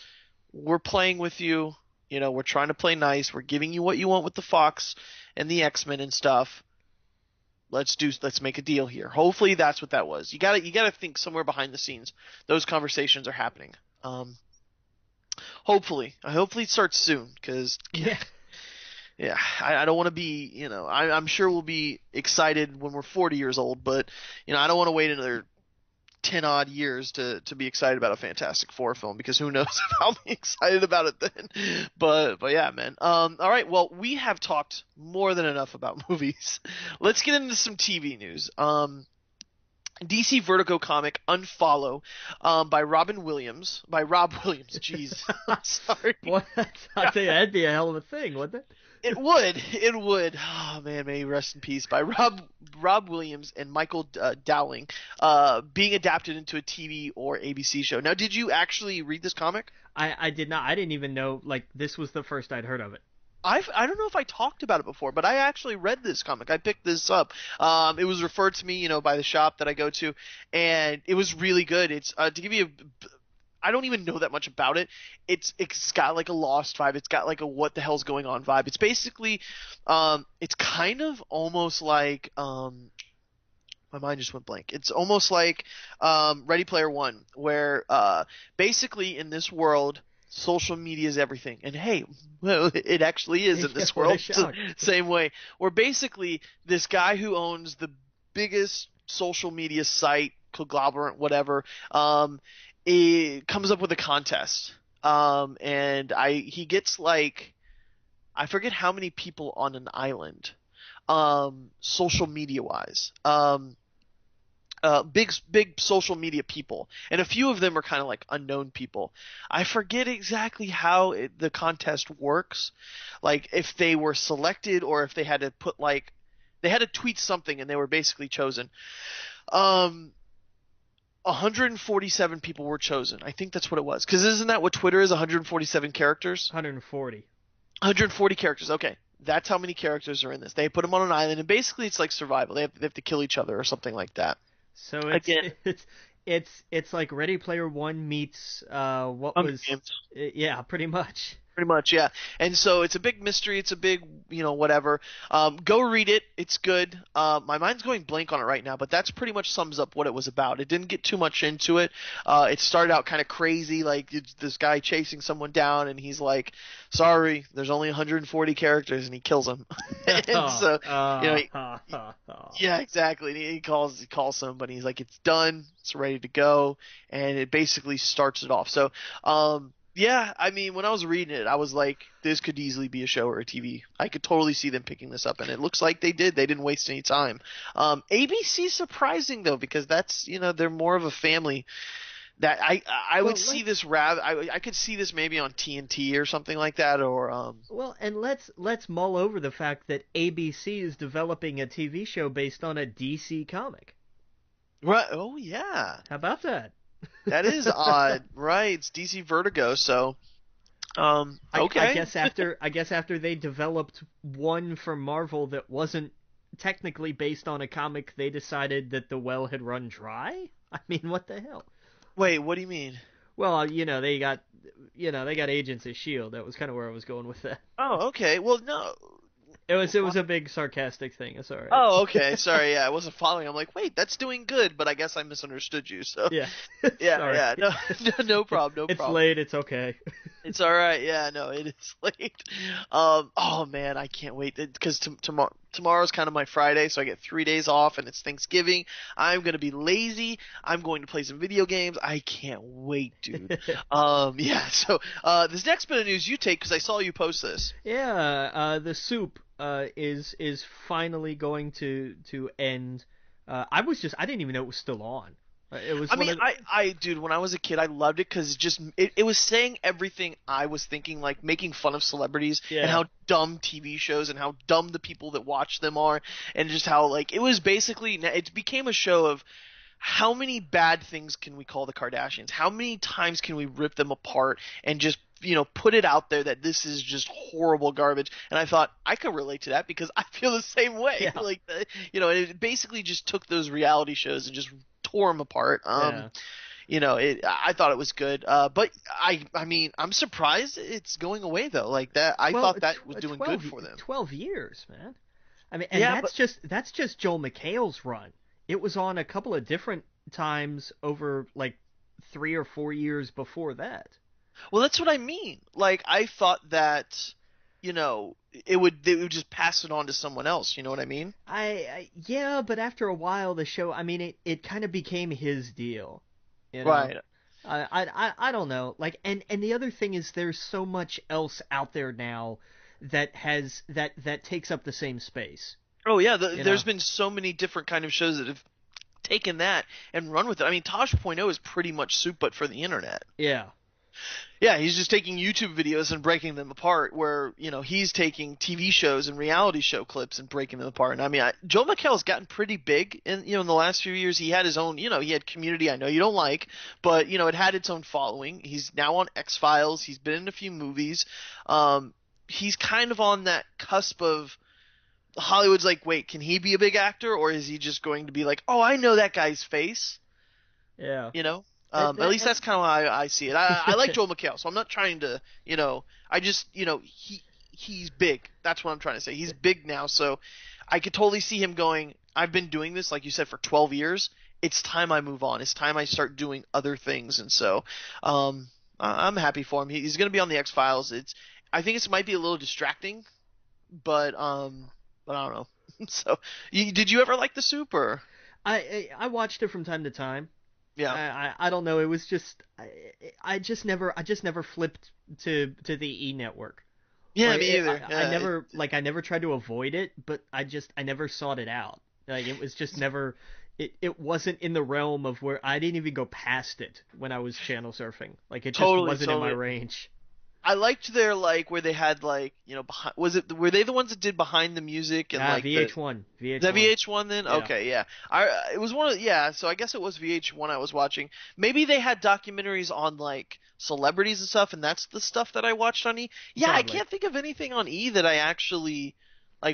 we're playing with you, we're trying to play nice, we're giving you what you want with the Fox and the X-Men and stuff. let's make a deal here. Hopefully that's what that was. You gotta think somewhere behind the scenes those conversations are happening. Hopefully it starts soon because Yeah. yeah, I don't want to be, I'm sure we'll be excited when we're 40 years old, but I don't want to wait another 10 odd years to be excited about a Fantastic Four film, because who knows if I'll be excited about it then. But yeah, man. All right, well, we have talked more than enough about movies. Let's get into some TV news. DC Vertigo comic Unfollow, by Rob Williams. Jeez, I'm sorry. What? I'd say that'd be a hell of a thing, wouldn't it? It would. Oh man, may he rest in peace. By Rob Williams and Michael Dowling, being adapted into a TV or ABC show. Now, did you actually read this comic? I did not. I didn't even know, like, this was the first I'd heard of it. I don't know if I talked about it before, but I actually read this comic. I picked this up. It was referred to me, by the shop that I go to, and it was really good. It's to give you I don't even know that much about it. It's got like a Lost vibe. It's got like a what the hell's going on vibe. It's basically it's kind of almost like my mind just went blank. It's almost like Ready Player One, where basically in this world social media is everything. And hey, well, it actually is in this world. Same way. Where basically this guy who owns the biggest social media site, conglomerate, whatever, it comes up with a contest. And he gets like, I forget how many people on an island, social media wise. Big social media people, and a few of them are kind of like unknown people. I forget exactly how the contest works, like if they were selected or if they had to put like they had to tweet something and they were basically chosen. 147 people were chosen. I think that's what it was, because isn't that what Twitter is? 147 characters. 140. 140 characters. Okay. That's how many characters are in this. They put them on an island, and basically it's like survival. They have to kill each other or something like that. So it's like Ready Player One meets Games. Yeah, pretty much. Pretty much, yeah. And so it's a big mystery. It's a big, whatever. Go read it. It's good. My mind's going blank on it right now, but that's pretty much sums up what it was about. It didn't get too much into it. It started out kind of crazy, like it's this guy chasing someone down, and he's like, "Sorry, there's only 140 characters," and he kills him. And so, yeah, exactly. And he calls somebody. He's like, "It's done. It's ready to go," and it basically starts it off. So, yeah, I mean, when I was reading it, I was like, this could easily be a show or a TV. I could totally see them picking this up, and it looks like they did. They didn't waste any time. ABC's surprising, though, because that's, they're more of a family. That I would see this I could see this maybe on TNT or something like that, or Well, and let's mull over the fact that ABC is developing a TV show based on a DC comic. Right? Oh yeah. How about that? That is odd, right? It's DC Vertigo, so okay. I guess after they developed one for Marvel that wasn't technically based on a comic, they decided that the well had run dry. I mean, what the hell? Wait, what do you mean? Well, they got Agents of S.H.I.E.L.D. That was kind of where I was going with that. Oh, okay. Well, no. It was a big sarcastic thing. It's all right. Oh, okay. Sorry. Yeah, I wasn't following. I'm like, wait, that's doing good, but I guess I misunderstood you. So yeah, yeah. No problem. It's late. It's okay. It's all right. Yeah, no, it is late. Oh man, I can't wait because tomorrow's kind of my Friday, so I get 3 days off, and it's Thanksgiving. I'm gonna be lazy. I'm going to play some video games. I can't wait, dude. Yeah. So this next bit of news you take, because I saw you post this. Yeah. The Soup is finally going to end. I didn't even know it was still on. It was. Dude, when I was a kid, I loved it because it was saying everything I was thinking, like making fun of celebrities and how dumb TV shows and how dumb the people that watch them are, and just how like it was basically it became a show of how many bad things can we call the Kardashians? How many times can we rip them apart and just put it out there that this is just horrible garbage? And I thought I could relate to that because I feel the same way. Yeah. Like, it basically just took those reality shows and just tore them apart. I thought it was good. But I mean, I'm surprised it's going away though. Like that, I thought that was doing good for them. 12 years, man. I mean, and Yeah, that's just Joel McHale's run. It was on a couple of different times over like 3 or 4 years before that. well, that's what I mean. Like, I thought that, you know, they would just pass it on to someone else. You know what I mean? Yeah, but after a while, the show, I mean, it kind of became his deal, you know. Right. I don't know. Like, and the other thing is, there's so much else out there now that takes up the same space, Oh yeah, you there's know. been so many different kind of shows that have taken that and run with it. I mean, Tosh.0 is pretty much soup but for the internet. Yeah. Yeah, he's just taking YouTube videos and breaking them apart. Where he's taking TV shows and reality show clips and breaking them apart. And I mean, Joel McHale's gotten pretty big in the last few years. He had his own, he had Community. I know you don't like, but it had its own following. He's now on X-Files. He's been in a few movies. He's kind of on that cusp of Hollywood's like, wait, can he be a big actor, or is he just going to be like, oh, I know that guy's face? Yeah. You know? And, At least and, that's kind of how I see it. I like Joel McHale, so I'm not trying to, I just, he's big. That's what I'm trying to say. He's big now, so I could totally see him going, I've been doing this, like you said, for 12 years. It's time I move on. It's time I start doing other things, and so I'm happy for him. He's going to be on the X-Files. I think it might be a little distracting, but I don't know. So, did you ever like The Soup, or? I watched it from time to time. Yeah. I don't know. It was just I just never flipped to the E network. Yeah, Like, me either. I never tried to avoid it, but I never sought it out. Like, it was just never. It wasn't in the realm of where I didn't even go past it when I was channel surfing. Like, it just wasn't in my range. I liked their where they had were they the ones that did behind the music and VH1. Is that VH1 then? Yeah. Okay, yeah. It was so I guess it was VH1 I was watching. Maybe they had documentaries on celebrities and stuff, and that's the stuff that I watched on E. Yeah, Probably. I can't think of anything on E that I actually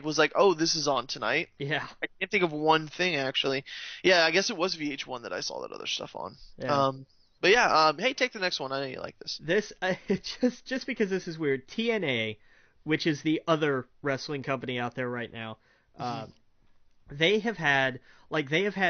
was like, oh, this is on tonight. Yeah. I can't think of one thing actually. Yeah, I guess it was VH1 that I saw that other stuff on. Yeah. But yeah, hey, take the next one. I know you like this. This just because this is weird. TNA, which is the other wrestling company out there right now, they have had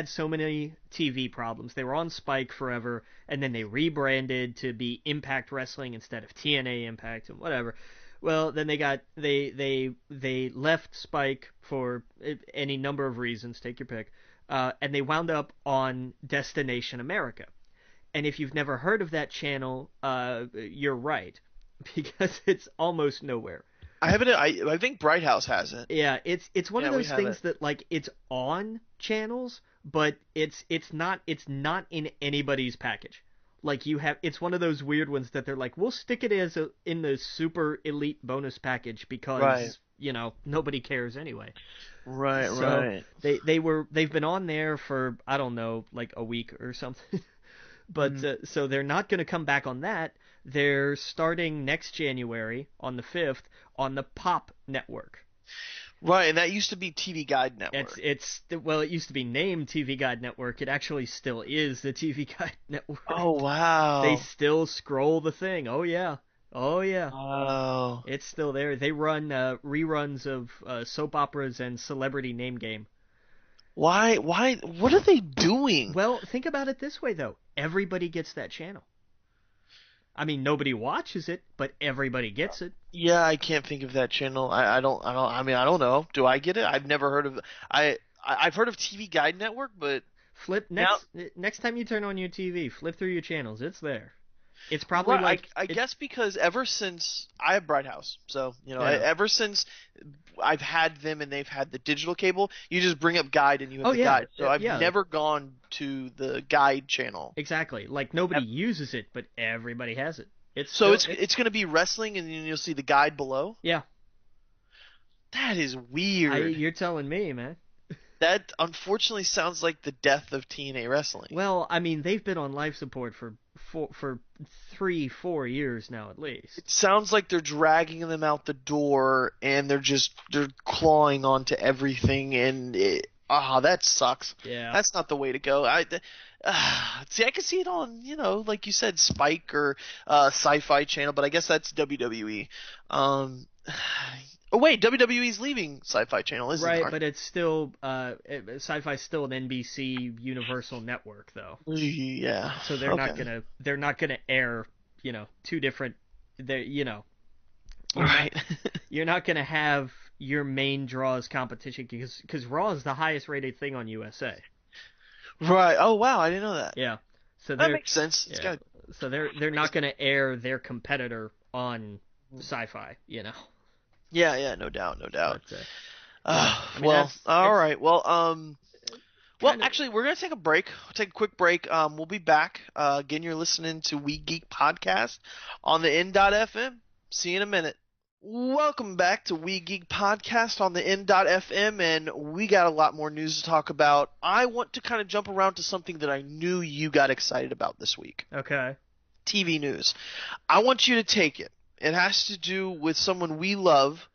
so many TV problems. They were on Spike forever, and then they rebranded to be Impact Wrestling instead of TNA Impact and whatever. Well, then they left Spike for any number of reasons. Take your pick. And they wound up on Destination America. And if you've never heard of that channel, you're right, because it's almost nowhere. I haven't. I think Bright House has it. Yeah, it's one of those things it. that it's on channels, but it's not in anybody's package. It's one of those weird ones that they're like, we'll stick it in the super elite bonus package because nobody cares anyway. Right, so they've been on there for I don't know, like a week or something. But so they're not going to come back on that. They're starting next January on the 5th on the Pop Network. Right, and that used to be TV Guide Network. It used to be named TV Guide Network. It actually still is the TV Guide Network. Oh wow! They still scroll the thing. Oh yeah. Oh. It's still there. They run reruns of soap operas and Celebrity Name Game. Why? What are they doing? Well, think about it this way, though. Everybody gets that channel. I mean, nobody watches it, but everybody gets it. Yeah, I can't think of that channel. I don't know. Do I get it? I've never heard of. I've heard of TV Guide Network, but flip next time you turn on your TV, flip through your channels. It's there. It's probably I guess because ever since I have Bright House, so ever since I've had them and they've had the digital cable, you just bring up Guide and you have the Guide. So I've never gone to the Guide channel. Exactly. Like nobody uses it, but everybody has it. It's going to be wrestling, and then you'll see the Guide below. Yeah. That is weird. You're telling me, man. That unfortunately sounds like the death of TNA wrestling. Well, I mean, they've been on life support for 3-4 years now at least. It sounds like they're dragging them out the door and they're clawing onto everything, and that sucks. Yeah. That's not the way to go. See, I could see it on, like you said, Spike or Sci-Fi Channel, but I guess that's WWE. Oh wait, WWE's leaving Sci-Fi Channel, isn't Right, it? but it's still Sci-Fi's still an NBC Universal network though. Yeah. So Okay. they're not gonna air, two different they you know, you're not Right. you're not gonna have your main draws competition because Raw is the highest rated thing on USA. Right. Oh wow, I didn't know that. Yeah. So That they're makes sense. It's yeah. got. So they're I guess. not gonna air their competitor on Sci-Fi. Yeah, yeah, no doubt, no doubt. But yeah, I mean Well, that's all it's right. Well, well, kind of actually, we're gonna take a break. We'll take a quick break. We'll be back. Again, you're listening to We Geek Podcast on the N.FM. See you in a minute. Welcome back to We Geek Podcast on the N.FM, and we got a lot more news to talk about. I want to kind of jump around to something that I knew you got excited about this week. okay. TV news. I want you to take it. It has to do with someone we love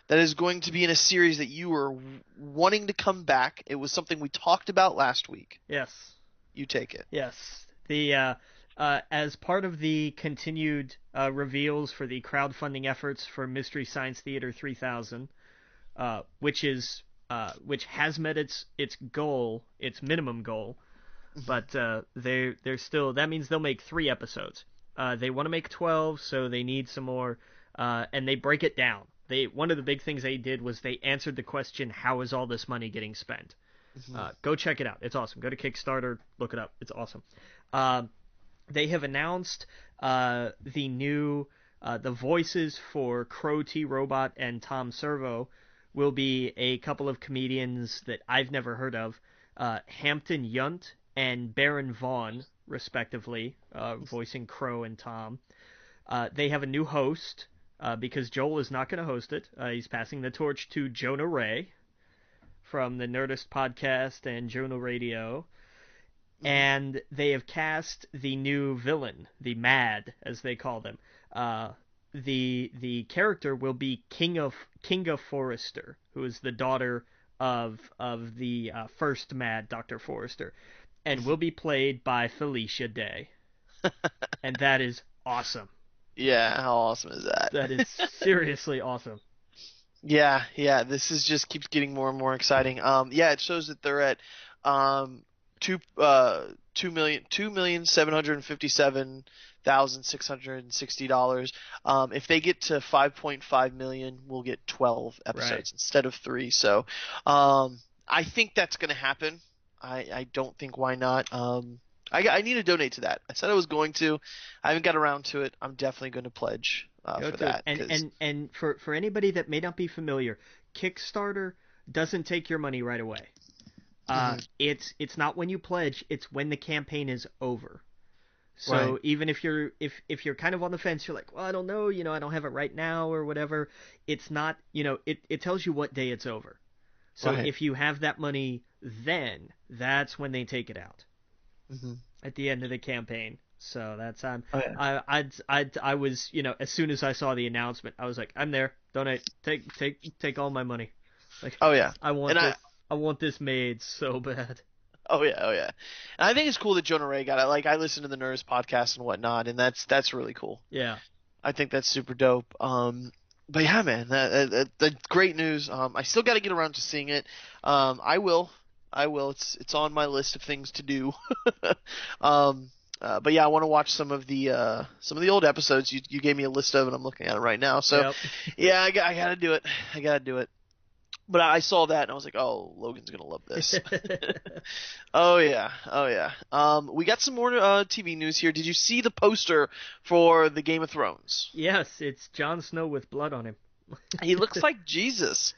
that is going to be in a series that you were wanting to come back. It was something we talked about last week. Yes. You take it. Yes. The as part of the continued reveals for the crowdfunding efforts for Mystery Science Theater 3000, which has met its goal, its minimum goal, but they're still, that means they'll make 3 episodes. They want to make 12, so they need some more, and they break it down. One of the big things they did was they answered the question, how is all this money getting spent? Go check it out. It's awesome. Go to Kickstarter, look it up. It's awesome. They have announced the new the voices for Crow T. Robot and Tom Servo will be a couple of comedians that I've never heard of, Hampton Yount and Baron Vaughn, respectively, voicing Crow and Tom. They have a new host because Joel is not going to host it. He's passing the torch to Jonah Ray from the Nerdist podcast and Jonah Radio. And they have cast the new villain, the Mad, as they call them. The character will be Kinga Forrester, who is the daughter of the first Mad, Dr. Forrester, and will be played by Felicia Day. And that is awesome. Yeah, how awesome is that? That is seriously awesome. Yeah, yeah. This is just keeps getting more and more exciting. Yeah, it shows that they're at $2,757,660. If they get to 5.5 million, we'll get 12 episodes Right. instead of 3. So, I think that's going to happen. I don't think why not. I need to donate to that. I said I was going to. I haven't got around to it. I'm definitely going to pledge Go for to it. that. And for anybody that may not be familiar, Kickstarter doesn't take your money right away. It's not when you pledge, it's when the campaign is over. So Right. even if you're kind of on the fence, you're like, well, I don't know, I don't have it right now or whatever. It's not, it tells you what day it's over. So Right. if you have that money, then that's when they take it out at the end of the campaign. So that's Oh, yeah. I was, as soon as I saw the announcement, I was like, I'm there. Donate. Take all my money. Like, Oh yeah. I want And this. I want this made so bad. Oh yeah, oh yeah. And I think it's cool that Jonah Ray got it. Like I listen to the Nerds podcast and whatnot, and that's really cool. Yeah. I think that's super dope. But yeah, man, that's great news. I still got to get around to seeing it. I will. It's on my list of things to do. But yeah, I want to watch some of the old episodes. You gave me a list of, and I'm looking at it right now. So Yep. yeah, I gotta do it. I gotta do it. But I saw that and I was like, oh, Logan's gonna love this. Oh yeah, oh yeah. We got some more TV news here. Did you see the poster for the Game of Thrones? Yes, it's Jon Snow with blood on him. He looks like Jesus.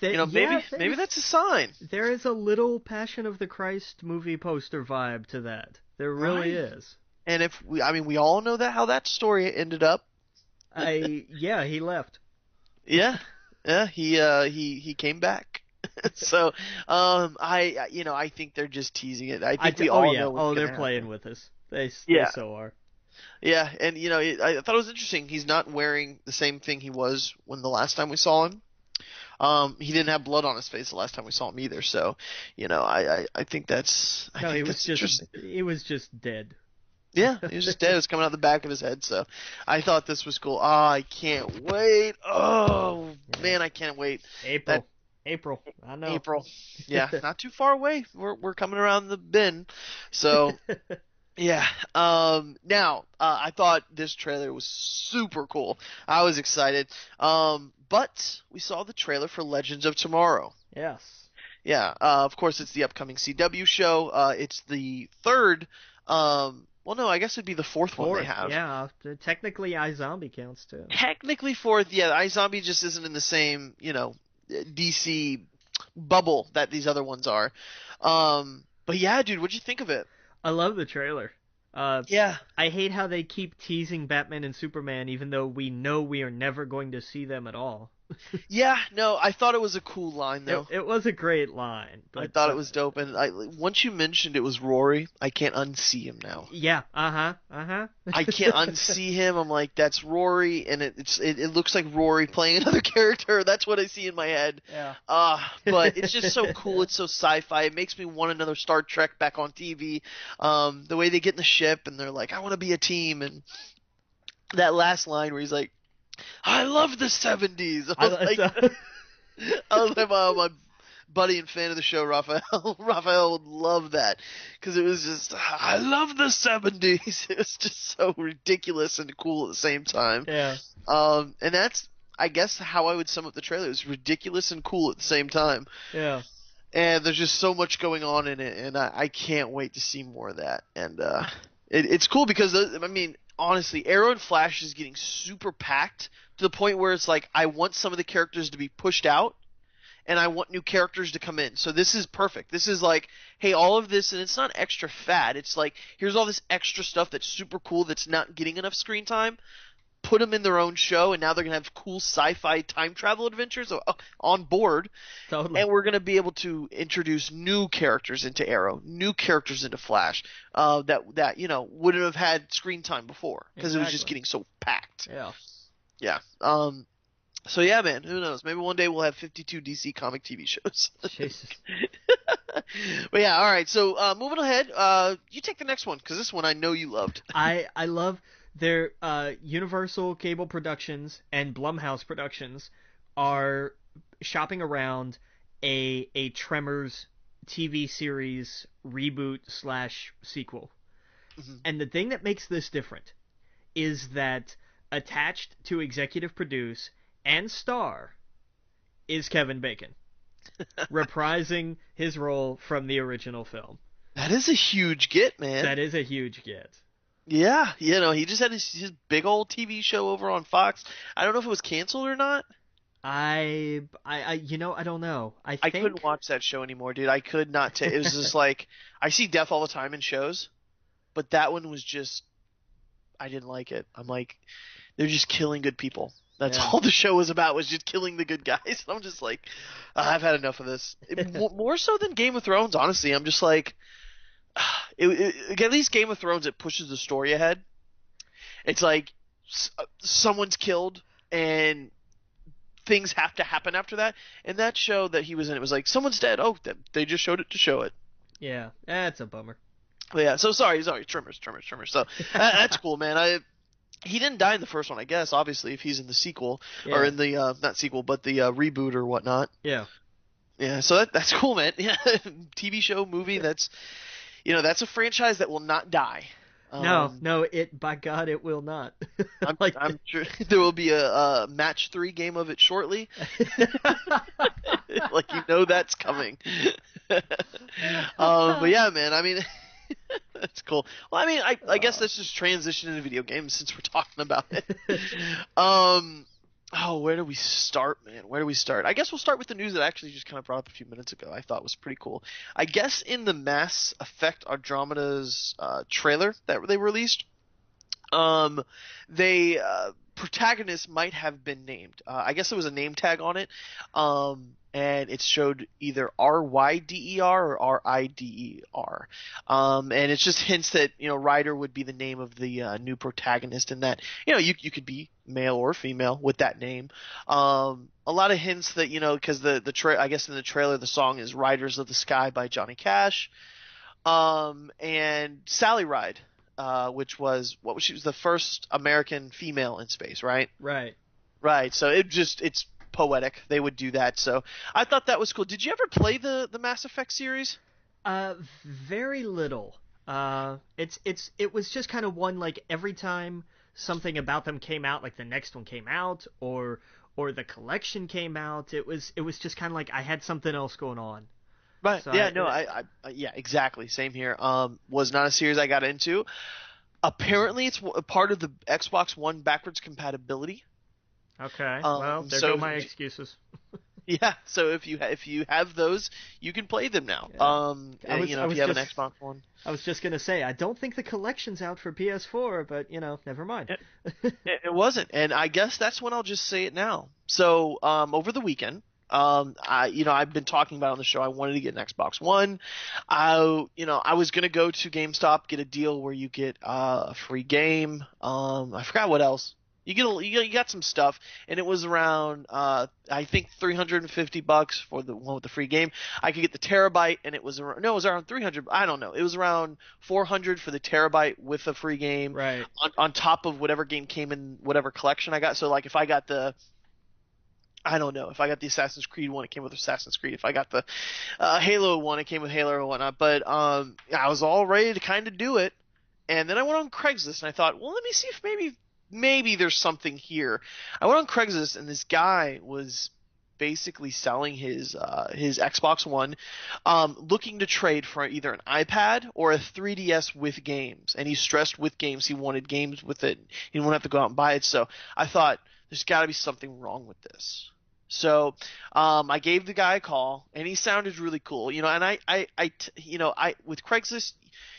Yeah, Maybe that's a sign. there is a little Passion of the Christ movie poster vibe to that. There really Right. is. And we all know how that story ended up. Yeah, he left. Yeah, yeah. He came back. So, I think they're just teasing it. I think we all know what's they're gonna playing happen. with us. They Yeah. so are. Yeah, and I thought it was interesting. He's not wearing the same thing he was when the last time we saw him. He didn't have blood on his face the last time we saw him either. So, I think that's No, interesting. he was just dead. Yeah, he was just dead. It was coming out the back of his head. So I thought this was cool. Oh, I can't wait. Oh man, I can't wait. April. I know. April. Yeah, not too far away. We're coming around the bend. So yeah. Now, I thought this trailer was super cool. I was excited. But we saw the trailer for Legends of Tomorrow. Yes. Yeah. Of course, it's the upcoming CW show. It's the third. Well, no, I guess it'd be the fourth one they have. Yeah. Technically, iZombie counts too. Technically fourth. Yeah, iZombie just isn't in the same, DC bubble that these other ones are. But yeah, dude, what'd you think of it? I love the trailer. Yeah. I hate how they keep teasing Batman and Superman, even though we know we are never going to see them at all. Yeah, no, I thought it was a cool line though. It was a great line. But, I thought it was dope, and once you mentioned it was Rory, I can't unsee him now. Yeah, I can't unsee him. I'm like, that's Rory, and it looks like Rory playing another character. That's what I see in my head. Yeah. But it's just so cool. It's so sci-fi. It makes me want another Star Trek back on TV. The way they get in the ship and they're like, I want to be a team, and that last line where he's like, I love the 70s. I was like, my buddy and fan of the show, Raphael would love that, because it was just, I love the 70s. It was just so ridiculous and cool at the same time. Yeah. And that's, I guess, how I would sum up the trailer. It was ridiculous and cool at the same time. Yeah. And there's just so much going on in it, and I can't wait to see more of that. And it's cool because, honestly, Arrow and Flash is getting super packed to the point where it's like, I want some of the characters to be pushed out, and I want new characters to come in. So this is perfect. This is like, hey, all of this, and it's not extra fat. It's like, here's all this extra stuff that's super cool that's not getting enough screen time. Put them in their own show, and now they're going to have cool sci-fi time travel adventures on board. Totally. And we're going to be able to introduce new characters into Arrow, new characters into Flash, that wouldn't have had screen time before, because it was just getting so packed. Yeah. Yeah. So yeah, man, who knows? Maybe one day we'll have 52 DC comic TV shows. Jesus. But yeah, all right. So moving ahead, you take the next one, because this one I know you loved. I love their Universal Cable Productions and Blumhouse Productions are shopping around a Tremors TV series reboot / sequel. Mm-hmm. And the thing that makes this different is that attached to executive produce and star is Kevin Bacon, reprising his role from the original film. That is a huge get, man. That is a huge get. Yeah, he just had his big old TV show over on Fox. I don't know if it was canceled or not. I don't know. I couldn't watch that show anymore, dude. I could not. It was just like, I see death all the time in shows, but that one was just, I didn't like it. I'm like, they're just killing good people. That's all the show was about, was just killing the good guys. I'm just like, I've had enough of this. More so than Game of Thrones, honestly. I'm just like, at least Game of Thrones, it pushes the story ahead. It's like someone's killed and things have to happen after that. And that show that he was in, it was like, someone's dead. Oh, they just showed it to show it. Yeah, that's a bummer. But yeah, so sorry, Tremors. So that's cool, man. He didn't die in the first one, I guess, obviously, if he's in the sequel, or in the, not sequel, but the reboot or whatnot. Yeah. Yeah, so that's cool, man. Yeah, TV show, movie, that's a franchise that will not die. No, by God, it will not. I'm sure there will be a match 3 game of it shortly. That's coming. But yeah, man, that's cool. Well, I guess let's just transition into video games since we're talking about it. Where do we start, man? Where do we start? I guess we'll start with the news that I actually just kind of brought up a few minutes ago. I thought was pretty cool. I guess in the Mass Effect Andromeda's trailer that they released, protagonist might have been named. I guess there was a name tag on it, and it showed either RYDER or RIDER. And it's just hints that, Ryder would be the name of the new protagonist, and that, you could be male or female with that name. A lot of hints that, because I guess in the trailer the song is Riders of the Sky by Johnny Cash. And Sally Ride which was she was the first American female in space, right? Right. Right. So it's poetic. They would do that. So I thought that was cool. Did you ever play the Mass Effect series? Very little. It was just kind of one, like, every time something about them came out, like the next one came out, or the collection came out, it was just kind of like I had something else going on. Right. So Yeah. No. Yeah. Exactly. Same here. Was not a series I got into. Apparently, it's a part of the Xbox One backwards compatibility. okay. Well, there So go my excuses. yeah. So if you have those, you can play them now. Yeah. If you have an Xbox One. I was just gonna say I don't think the collection's out for PS4, but never mind. It wasn't, and I guess that's when I'll just say it now. So over the weekend. I've been talking about on the show. I wanted to get an Xbox One. I was gonna go to GameStop, get a deal where you get a free game. I forgot what else. You got some stuff, and it was around I think $350 for the one with the free game. I could get the terabyte, and it was around 300. I don't know. It was around 400 for the terabyte with a free game, Right. on top of whatever game came in whatever collection I got. So like if I got the I don't know. If I got the Assassin's Creed one, it came with Assassin's Creed. If I got the Halo one, it came with Halo and whatnot. But I was all ready to kind of do it, and then I went on Craigslist and I thought, well, let me see if maybe there's something here. I went on Craigslist and this guy was basically selling his Xbox One, looking to trade for either an iPad or a 3DS with games. And he stressed with games. He wanted games with it. He didn't have to go out and buy it. So I thought there's got to be something wrong with this. So I gave the guy a call, and he sounded really cool. And I with Craigslist,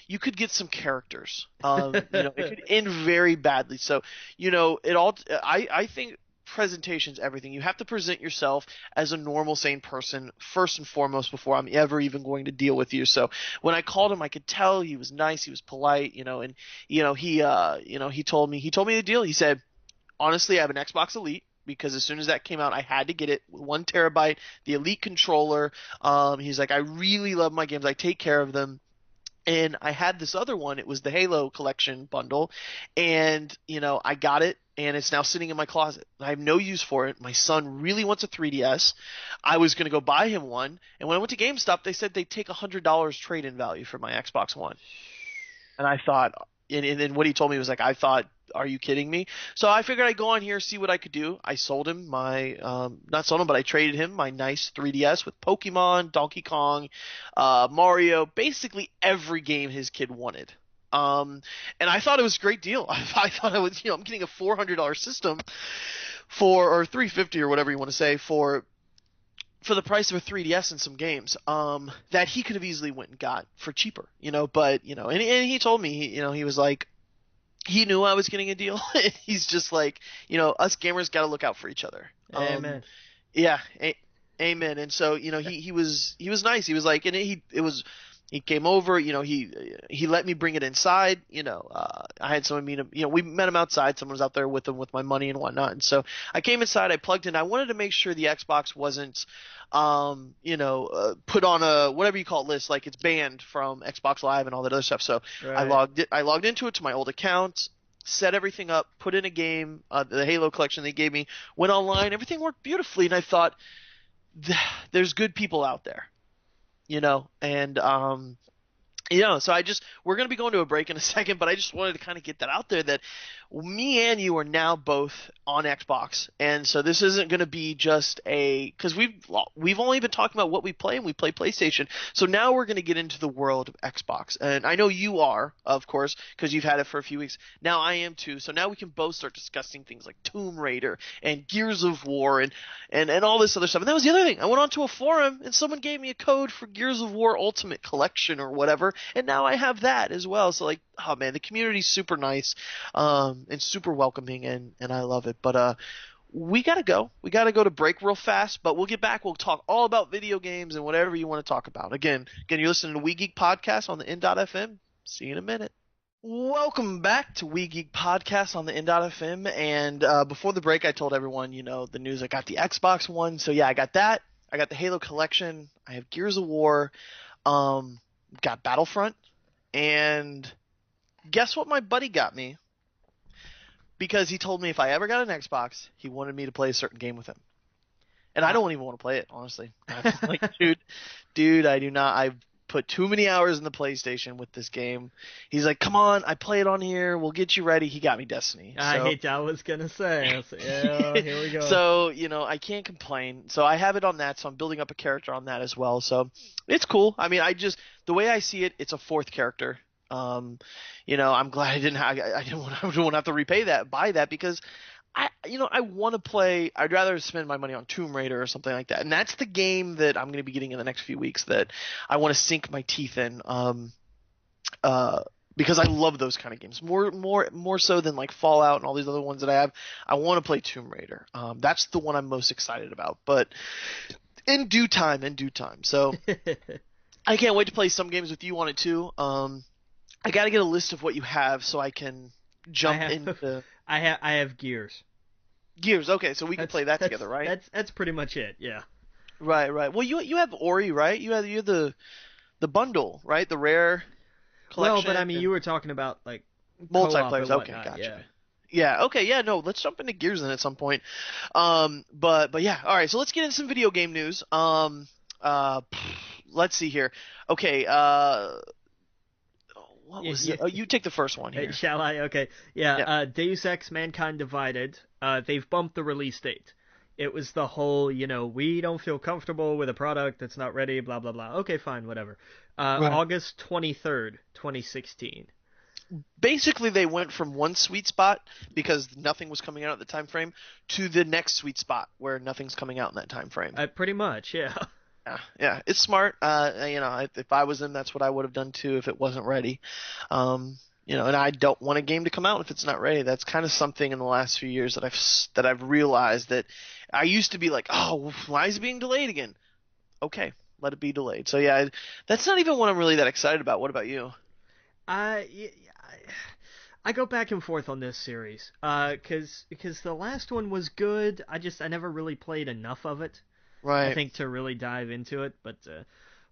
you could get some characters. It could end very badly. So it all. I think presentation's everything. You have to present yourself as a normal, sane person first and foremost before I'm ever even going to deal with you. So when I called him, I could tell he was nice, he was polite, and he told me the deal. He said, honestly, I have an Xbox Elite because as soon as that came out, I had to get it. 1 terabyte, the Elite controller. He's like, I really love my games. I take care of them. And I had this other one. It was the Halo collection bundle. And, I got it, and it's now sitting in my closet. I have no use for it. My son really wants a 3DS. I was going to go buy him one. And when I went to GameStop, they said they'd take $100 trade-in value for my Xbox One. And I thought, and what he told me was like, I thought, are you kidding me? So I figured I'd go on here, see what I could do. I sold him not sold him, but I traded him my nice 3DS with Pokemon, Donkey Kong, Mario, basically every game his kid wanted. And I thought it was a great deal. I thought I was, I'm getting a $400 system or $350 or whatever you want to say for the price of a 3DS and some games, that he could have easily went and got for cheaper, but, and he told me, he was like, he knew I was getting a deal. He's just like, us gamers got to look out for each other. Amen. Yeah. Amen. And so, he was nice. He was like, and he came over, he let me bring it inside. I had someone meet him, we met him outside. Someone was out there with him with my money and whatnot. And so I came inside, I plugged in. I wanted to make sure the Xbox wasn't, put on a, whatever you call it, list, like it's banned from Xbox Live and all that other stuff. So Right. I logged into it to my old account, set everything up, put in a game, the Halo collection they gave me, went online, everything worked beautifully. And I thought, there's good people out there. And so we're going to be going to a break in a second, but I just wanted to kind of get that out there that me and you are now both on Xbox. And so this isn't going to be just because we've only been talking about what we play, and we play PlayStation. So now we're going to get into the world of Xbox. And I know you are, of course, because you've had it for a few weeks. Now I am too. So now we can both start discussing things like Tomb Raider and Gears of War and all this other stuff. And that was the other thing. I went onto a forum and someone gave me a code for Gears of War Ultimate Collection or whatever. And now I have that as well. So like, oh man, the community's super nice, and super welcoming, and I love it. But we gotta go. We gotta go to break real fast, but we'll get back. We'll talk all about video games and whatever you want to talk about. Again, you're listening to We Geek Podcast on the N.FM. See you in a minute. Welcome back to We Geek Podcast on the N.FM. And before the break, I told everyone, the news. I got the Xbox One, so yeah, I got that. I got the Halo collection. I have Gears of War. Got Battlefront. And Guess what my buddy got me? Because he told me if I ever got an Xbox, he wanted me to play a certain game with him. And I don't even want to play it, honestly. I'm like, dude, I do not. I've put too many hours in the PlayStation with this game. He's like, come on, I play it on here. We'll get you ready. He got me Destiny. I was gonna say. Yeah, here we go. So, I can't complain. So I have it on that. So I'm building up a character on that as well. So it's cool. I mean, the way I see it, it's a fourth character. I'm glad I didn't want to have to buy that because I want to play. I'd rather spend my money on Tomb Raider or something like that, and that's the game that I'm going to be getting in the next few weeks that I want to sink my teeth in. Because I love those kind of games more so than like Fallout and all these other ones that I have. I want to play Tomb Raider. That's the one I'm most excited about. But in due time. So I can't wait to play some games with you on it too. I got to get a list of what you have so I can jump into. I have Gears. Gears, okay, so we can play that together, right? That's pretty much it, yeah. Right. Well, you have Ori, right? You have the bundle, right? The rare collection. Well, but I mean, you were talking about like multiplayer. Okay, gotcha. Yeah. Okay. Yeah. No. Let's jump into Gears then at some point. But yeah. All right. So let's get into some video game news. Let's see here. Okay. What was it? Oh, you take the first one here. Shall I? Okay. Yeah. Deus Ex: Mankind Divided. They've bumped the release date. It was the whole, we don't feel comfortable with a product that's not ready, blah, blah, blah. Okay, fine, whatever. Right. August 23rd, 2016. Basically, they went from one sweet spot, because nothing was coming out at the time frame, to the next sweet spot, where nothing's coming out in that time frame. Pretty much, yeah. Yeah, it's smart. If I was them, that's what I would have done too if it wasn't ready. And I don't want a game to come out if it's not ready. That's kind of something in the last few years that I've realized that I used to be like, oh, why is it being delayed again? Okay, let it be delayed. So yeah, that's not even what I'm really that excited about. What about you? I go back and forth on this series, because the last one was good. I never really played enough of it. Right. I think to really dive into it, but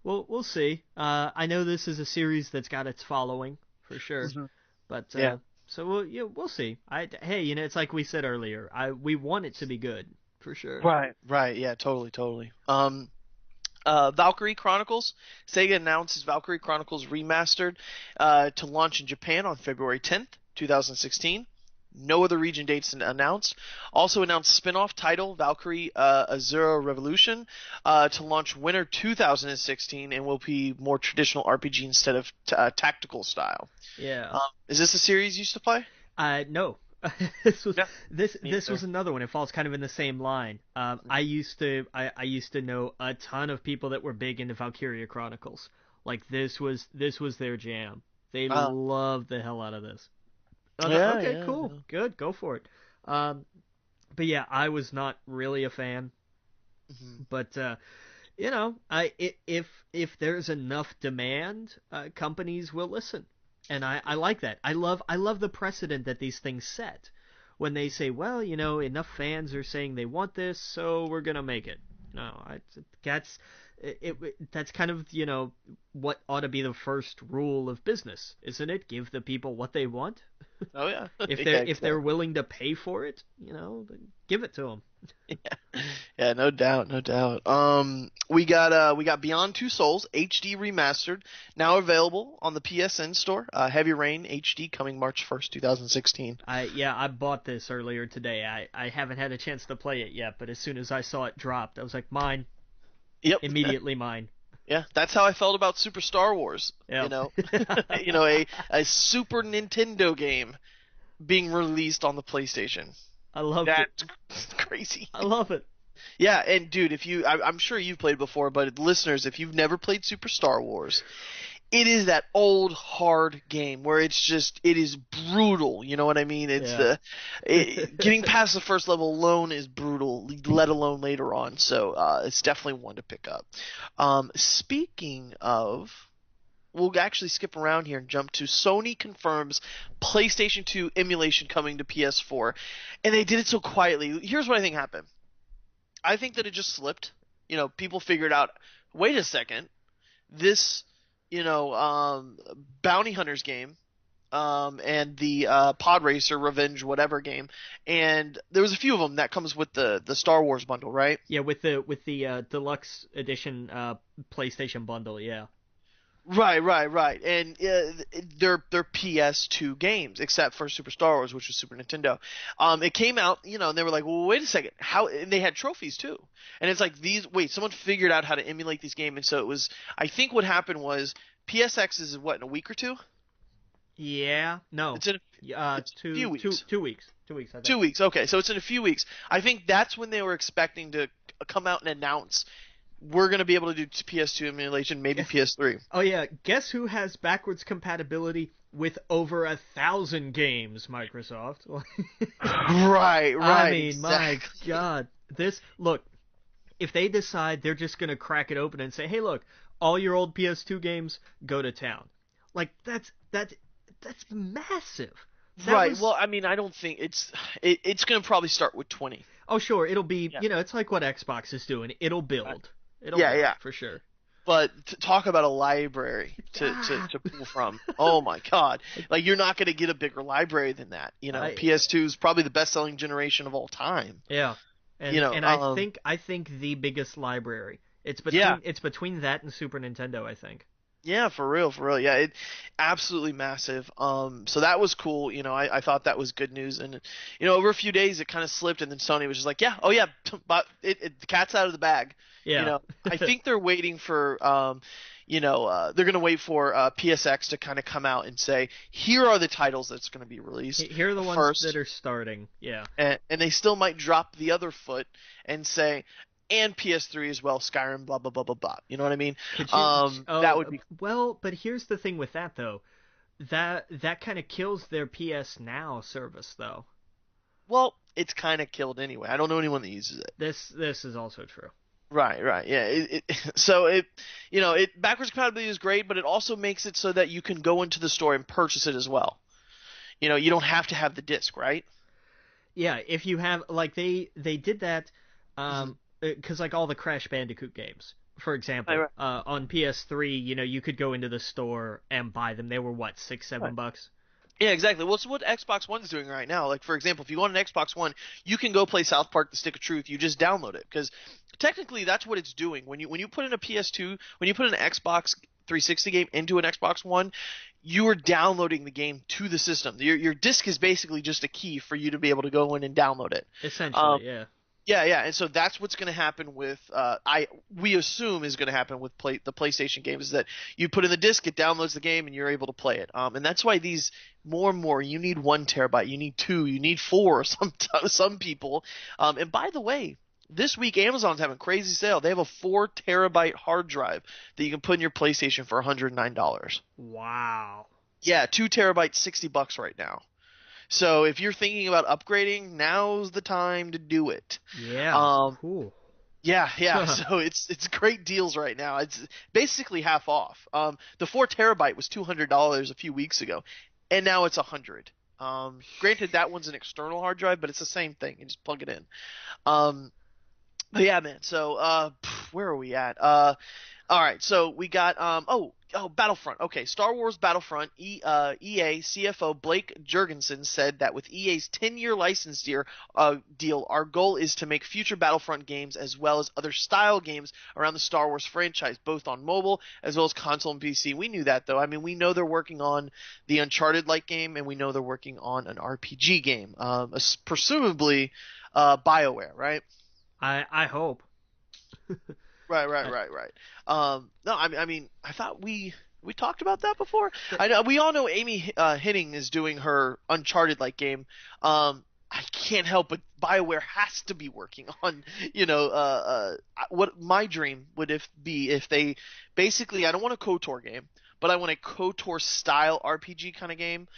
we'll see. I know this is a series that's got its following for sure, mm-hmm. But yeah. So we'll see. Hey, it's like we said earlier. We want it to be good for sure. Right. Yeah, totally. Valkyrie Chronicles. Sega announces Valkyrie Chronicles Remastered to launch in Japan on February 10th, 2016. No other region dates announced. Also announced spin-off title Valkyrie Azura Revolution to launch winter 2016 and will be more traditional RPG instead of tactical style. Yeah. Is this a series you used to play? No. This was another one. It falls kind of in the same line. I used to know a ton of people that were big into Valkyria Chronicles. Like this was their jam. They loved the hell out of this. Okay, cool. Yeah. Good, go for it. But yeah, I was not really a fan. Mm-hmm. But if there's enough demand, companies will listen. And I like that. I love the precedent that these things set when they say, well, enough fans are saying they want this, so we're gonna make it. No, that's kind of what ought to be the first rule of business, isn't it? Give the people what they want. Oh yeah. If they're willing to pay for it, then give it to them. Yeah, no doubt. We got Beyond Two Souls HD Remastered now available on the PSN store. Heavy Rain HD coming March 1st, 2016. I bought this earlier today. I haven't had a chance to play it yet, but as soon as I saw it dropped, I was like, mine. Yep. Immediately mine. Yeah, that's how I felt about Super Star Wars. Yep. A Super Nintendo game being released on the PlayStation. I love it. That's crazy. I love it. Yeah, and dude, I'm sure you've played before, but listeners, if you've never played Super Star Wars, it is that old hard game where it is brutal. You know what I mean? It's getting past the first level alone is brutal, let alone later on. So it's definitely one to pick up. Speaking of, we'll actually skip around here and jump to Sony confirms PlayStation 2 emulation coming to PS4, and they did it so quietly. Here's what I think happened. I think that it just slipped. People figured out, wait a second, this bounty hunters game and the Pod Racer Revenge whatever game, and there was a few of them that comes with the Star Wars bundle, right? Yeah, with the deluxe edition PlayStation bundle. Yeah. Right. And they're PS2 games, except for Super Star Wars, which was Super Nintendo. It came out, and they were like, well, wait a second, how? And they had trophies too. And it's like someone figured out how to emulate these games, and so it was. I think what happened was PSX is what, in a week or two? Yeah. No. It's a few weeks. 2 weeks. 2 weeks. I think. 2 weeks. Okay, so it's in a few weeks. I think that's when they were expecting to come out and announce we're going to be able to do PS2 emulation, maybe PS3. Oh yeah. Guess who has backwards compatibility with over 1,000 games? Microsoft. Right. I mean, Exactly. my God. Look. If they decide they're just gonna crack it open and say, "Hey, look, all your old PS2 games go to town," like that's massive. Right. Well, I mean, I don't think it's going to probably start with 20. Oh, sure, it'll be Yeah. it's like what Xbox is doing. It'll build. It'll Yeah, build, yeah. for sure. But talk about a library to pull from. Oh my God! Like you're not going to get a bigger library than that. PS2 is probably the best-selling generation of all time. Yeah, and I think the biggest library. It's between that and Super Nintendo. I think. Yeah, for real. Yeah, it absolutely massive. So that was cool. I thought that was good news, and over a few days it kind of slipped, and then Sony was just like, yeah, oh yeah, but the cat's out of the bag. Yeah. I think they're waiting for they're gonna wait for PSX to kind of come out and say, here are the titles that's gonna be released. Here are the ones first, that are starting. Yeah. and they still might drop the other foot and say, and PS3 as well, Skyrim, blah blah blah blah blah. You know what I mean? That would be well. But here's the thing with that though, that kind of kills their PS Now service though. well, it's kind of killed anyway. I don't know anyone that uses it. This is also true. Right. Yeah. So backwards compatibility is great, but it also makes it so that you can go into the store and purchase it as well. You don't have to have the disc, right? Yeah, if you have like they did that, because like all the Crash Bandicoot games, for example, Right. on PS3, you could go into the store and buy them. They were what, $6-7? Yeah, exactly. Well, it's what Xbox One's doing right now. Like, for example, if you want an Xbox One, you can go play South Park: The Stick of Truth. You just download it because technically that's what it's doing. When you put in a PS2, when you put an Xbox 360 game into an Xbox One, you are downloading the game to the system. Your disc is basically just a key for you to be able to go in and download it. Essentially, yeah. Yeah, and so that's what's going to happen with we assume is going to happen with the PlayStation games, is that you put in the disc, it downloads the game, and you're able to play it. And that's why these more and more, you need 1 terabyte, you need 2, you need 4. Some people. And by the way, this week Amazon's having a crazy sale. They have a 4 terabyte hard drive that you can put in your PlayStation for $109. Wow. Yeah, 2 terabytes, $60 right now. So if you're thinking about upgrading, now's the time to do it. Yeah. Cool. Yeah. So it's great deals right now. It's basically half off. The 4 terabyte was $200 a few weeks ago, and now it's $100. Granted, that one's an external hard drive, but it's the same thing. You just plug it in. But yeah, man. So where are we at? All right, so we got Battlefront. Okay, Star Wars Battlefront. EA CFO Blake Jurgensen said that with EA's 10-year license deal, our goal is to make future Battlefront games as well as other style games around the Star Wars franchise, both on mobile as well as console and PC. We knew that though. I mean, we know they're working on the Uncharted-like game, and we know they're working on an RPG game, presumably BioWare, right? I hope. Right. No, I mean, I thought we talked about that before. I know we all know Amy Hennig is doing her Uncharted-like game. I can't help but BioWare has to be working on, what my dream would be if they basically, I don't want a KOTOR game, but I want a KOTOR style RPG kind of game,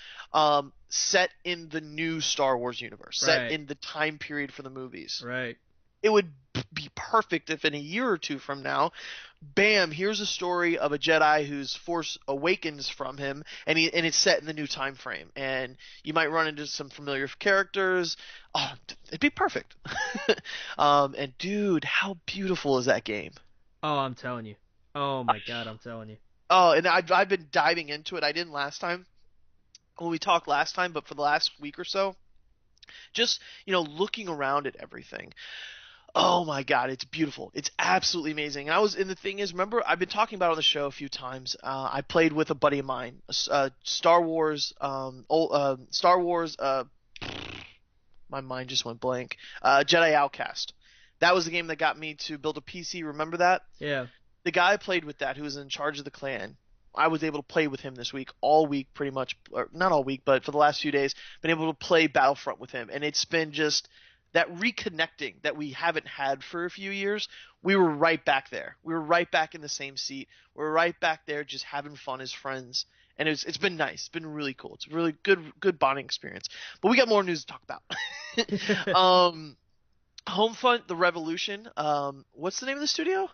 set in the new Star Wars universe, set in the time period for the movies. Right. It would be perfect if in a year or two from now, bam, here's a story of a Jedi whose Force awakens from him, and it's set in the new time frame, and you might run into some familiar characters. Oh, it'd be perfect. And dude, how beautiful is that game? Oh, I'm telling you. Oh my God, I'm telling you. Oh, and I've been diving into it. I didn't last time. when we talked last time, but for the last week or so, just, looking around at everything. Oh my God, it's beautiful. It's absolutely amazing. And the thing is, remember, I've been talking about it on the show a few times. I played with a buddy of mine, Star Wars, my mind just went blank. Jedi Outcast. That was the game that got me to build a PC. Remember that? Yeah. The guy I played with that, who was in charge of the clan, I was able to play with him this week, all week pretty much, or not all week, but for the last few days, been able to play Battlefront with him. And it's been just that reconnecting that we haven't had for a few years. We were right back there. We were right back in the same seat. We're right back there just having fun as friends. And it's been nice. It's been really cool. It's a really good bonding experience. But we got more news to talk about. Homefront: The Revolution. What's the name of the studio?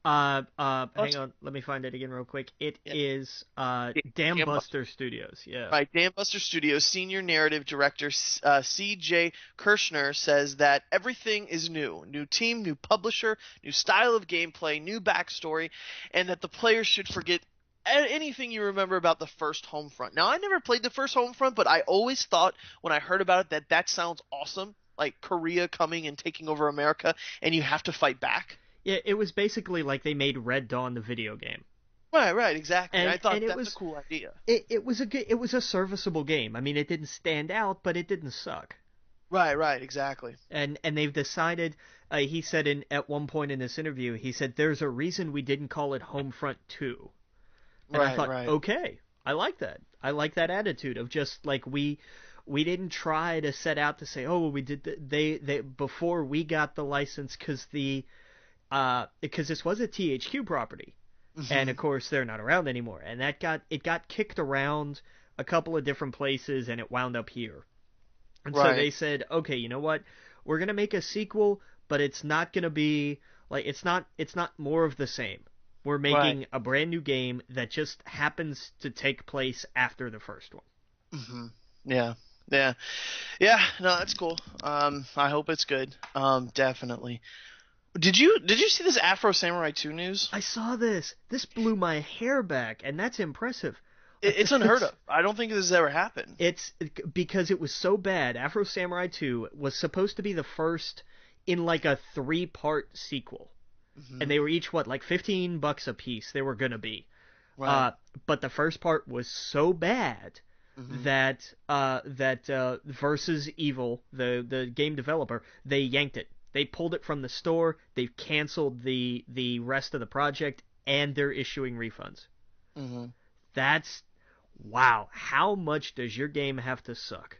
Hang on, let me find it again real quick. It is Dam Buster Studios. Yeah. Right, Dam Buster Studios senior narrative director C.J. Kirshner says that everything is new. New team, new publisher, new style of gameplay, new backstory, and that the players should forget anything you remember about the first Homefront. Now, I never played the first Homefront, but I always thought when I heard about it that sounds awesome, like Korea coming and taking over America, and you have to fight back. Yeah, it was basically like they made Red Dawn the video game. Right, exactly. And I thought that was a cool idea. It was a serviceable game. I mean, it didn't stand out, but it didn't suck. Right, exactly. And they've decided. He said at one point in this interview, he said there's a reason we didn't call it Homefront 2. And I thought, okay, I like that. I like that attitude of just like we didn't try to set out to say, oh, we did they before we got the license because this was a THQ property, and of course they're not around anymore, and it got kicked around a couple of different places, and it wound up here. And so they said, okay, you know what, we're gonna make a sequel, but it's not gonna be like it's not more of the same. We're making a brand new game that just happens to take place after the first one. Mm-hmm. Yeah. No, that's cool. I hope it's good. Definitely. Did you see this Afro Samurai 2 news? I saw this. This blew my hair back, and that's impressive. It's unheard of. I don't think this has ever happened. It's because it was so bad. Afro Samurai 2 was supposed to be the first in like a 3-part sequel. Mm-hmm. And they were each, like $15 a piece they were going to be. Right. But the first part was so bad that Versus Evil, the game developer, they yanked it. They pulled it from the store. They've canceled the rest of the project, and they're issuing refunds. Mm-hmm. That's wow. How much does your game have to suck?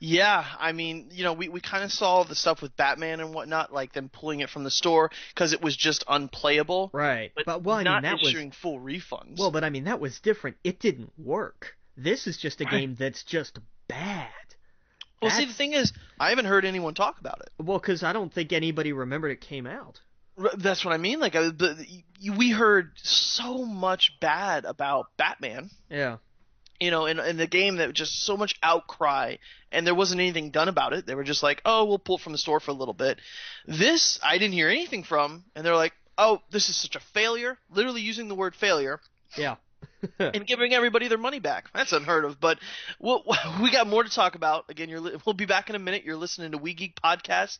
Yeah, I mean, we kind of saw the stuff with Batman and whatnot, like them pulling it from the store because it was just unplayable. Right. But well, not issuing full refunds. Well, but I mean, that was different. It didn't work. This is just a game that's just bad. Well, see, the thing is, I haven't heard anyone talk about it. Well, because I don't think anybody remembered it came out. That's what I mean. Like, we heard so much bad about Batman. Yeah. In the game that just so much outcry, and there wasn't anything done about it. They were just like, oh, we'll pull it from the store for a little bit. This, I didn't hear anything from, and they're like, oh, this is such a failure, literally using the word failure. Yeah. And giving everybody their money back. That's unheard of, but we got more to talk about. Again, we'll be back in a minute. You're listening to We Geek Podcast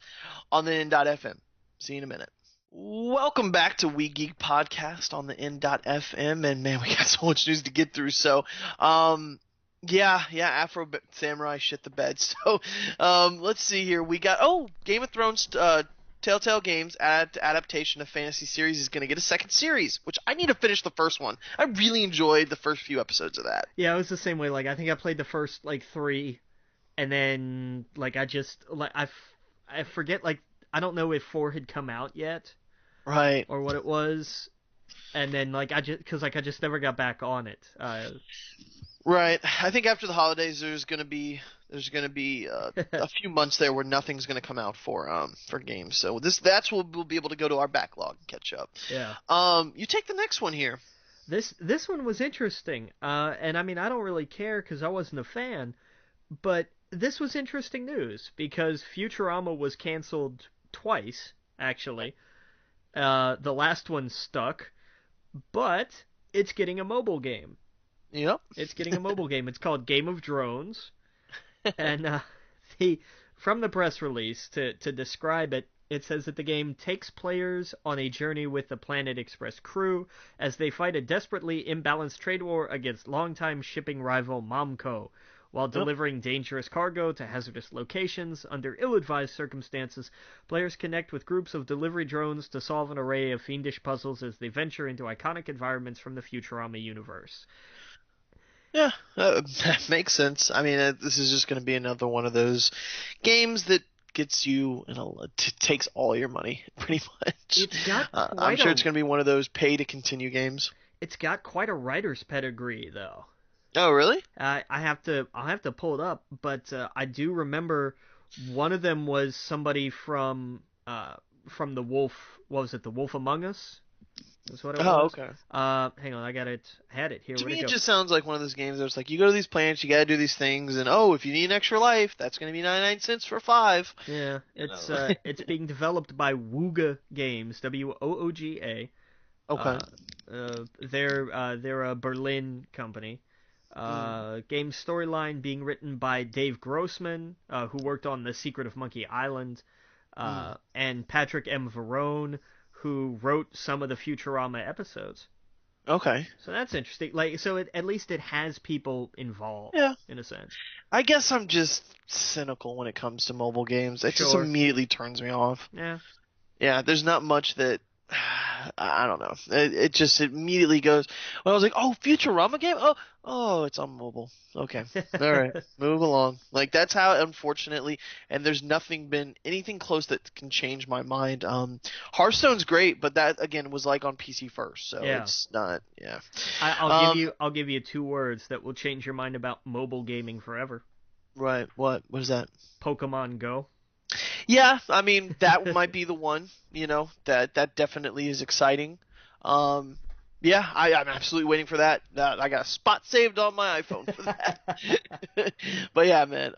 on the N.FM. See you in a minute. Welcome back to We Geek Podcast on the N.FM, and man, we got so much news to get through. So, Afro Samurai shit the bed. So, let's see here. We got Game of Thrones, Telltale Games adaptation of fantasy series is going to get a second series, which I need to finish the first one. I really enjoyed the first few episodes of that. Yeah, it was the same way. Like, I think I played the first 3, and then I forget. Like, I don't know if 4 had come out yet. Right. Or what it was. And then, I just never got back on it. Right. I think after the holidays, there's gonna be a few months there where nothing's gonna come out for games. So that's we'll be able to go to our backlog and catch up. Yeah. You take the next one here. This one was interesting. And I mean, I don't really care because I wasn't a fan, but this was interesting news because Futurama was canceled twice, actually. The last one stuck, but it's getting a mobile game. Yep. It's getting a mobile game. It's called Game of Drones. And the from the press release to describe it, it says that the game takes players on a journey with the Planet Express crew as they fight a desperately imbalanced trade war against longtime shipping rival Momco. While Yep. delivering dangerous cargo to hazardous locations under ill-advised circumstances, players connect with groups of delivery drones to solve an array of fiendish puzzles as they venture into iconic environments from the Futurama universe. Yeah, that makes sense. I mean, this is just going to be another one of those games that gets you takes all your money, pretty much. It's got I'm sure it's going to be one of those pay to continue games. It's got quite a writer's pedigree, though. Oh, really? I'll have to pull it up, but I do remember one of them was somebody from the Wolf. What was it? The Wolf Among Us. That's what it was. Oh, okay. Hang on, had it here. To Where'd me, it it go? just sounds like one of those games where it's like you go to these planets, you got to do these things, and if you need an extra life, that's going to be 99 cents for 5. Yeah, it's it's being developed by Wooga Games, Wooga. Okay. They're a Berlin company. Game storyline being written by Dave Grossman, who worked on The Secret of Monkey Island, and Patrick M. Verone, who wrote some of the Futurama episodes. Okay. So that's interesting. At least it has people involved. Yeah. In a sense. I guess I'm just cynical when it comes to mobile games. It just Sure. immediately turns me off. Yeah. Yeah, there's not much that I don't know. It just immediately goes. Well, I was like, oh, Futurama game. Oh, it's on mobile. Okay, all right, move along. Like that's how, unfortunately. And there's been anything close that can change my mind. Hearthstone's great, but that again was like on PC first, so Yeah. it's not. Yeah. I'll give you 2 words that will change your mind about mobile gaming forever. Right. What is that? Pokemon Go. Yeah, I mean that might be the one. That definitely is exciting. Yeah, I'm absolutely waiting for that. I got a spot saved on my iPhone for that. But yeah, man.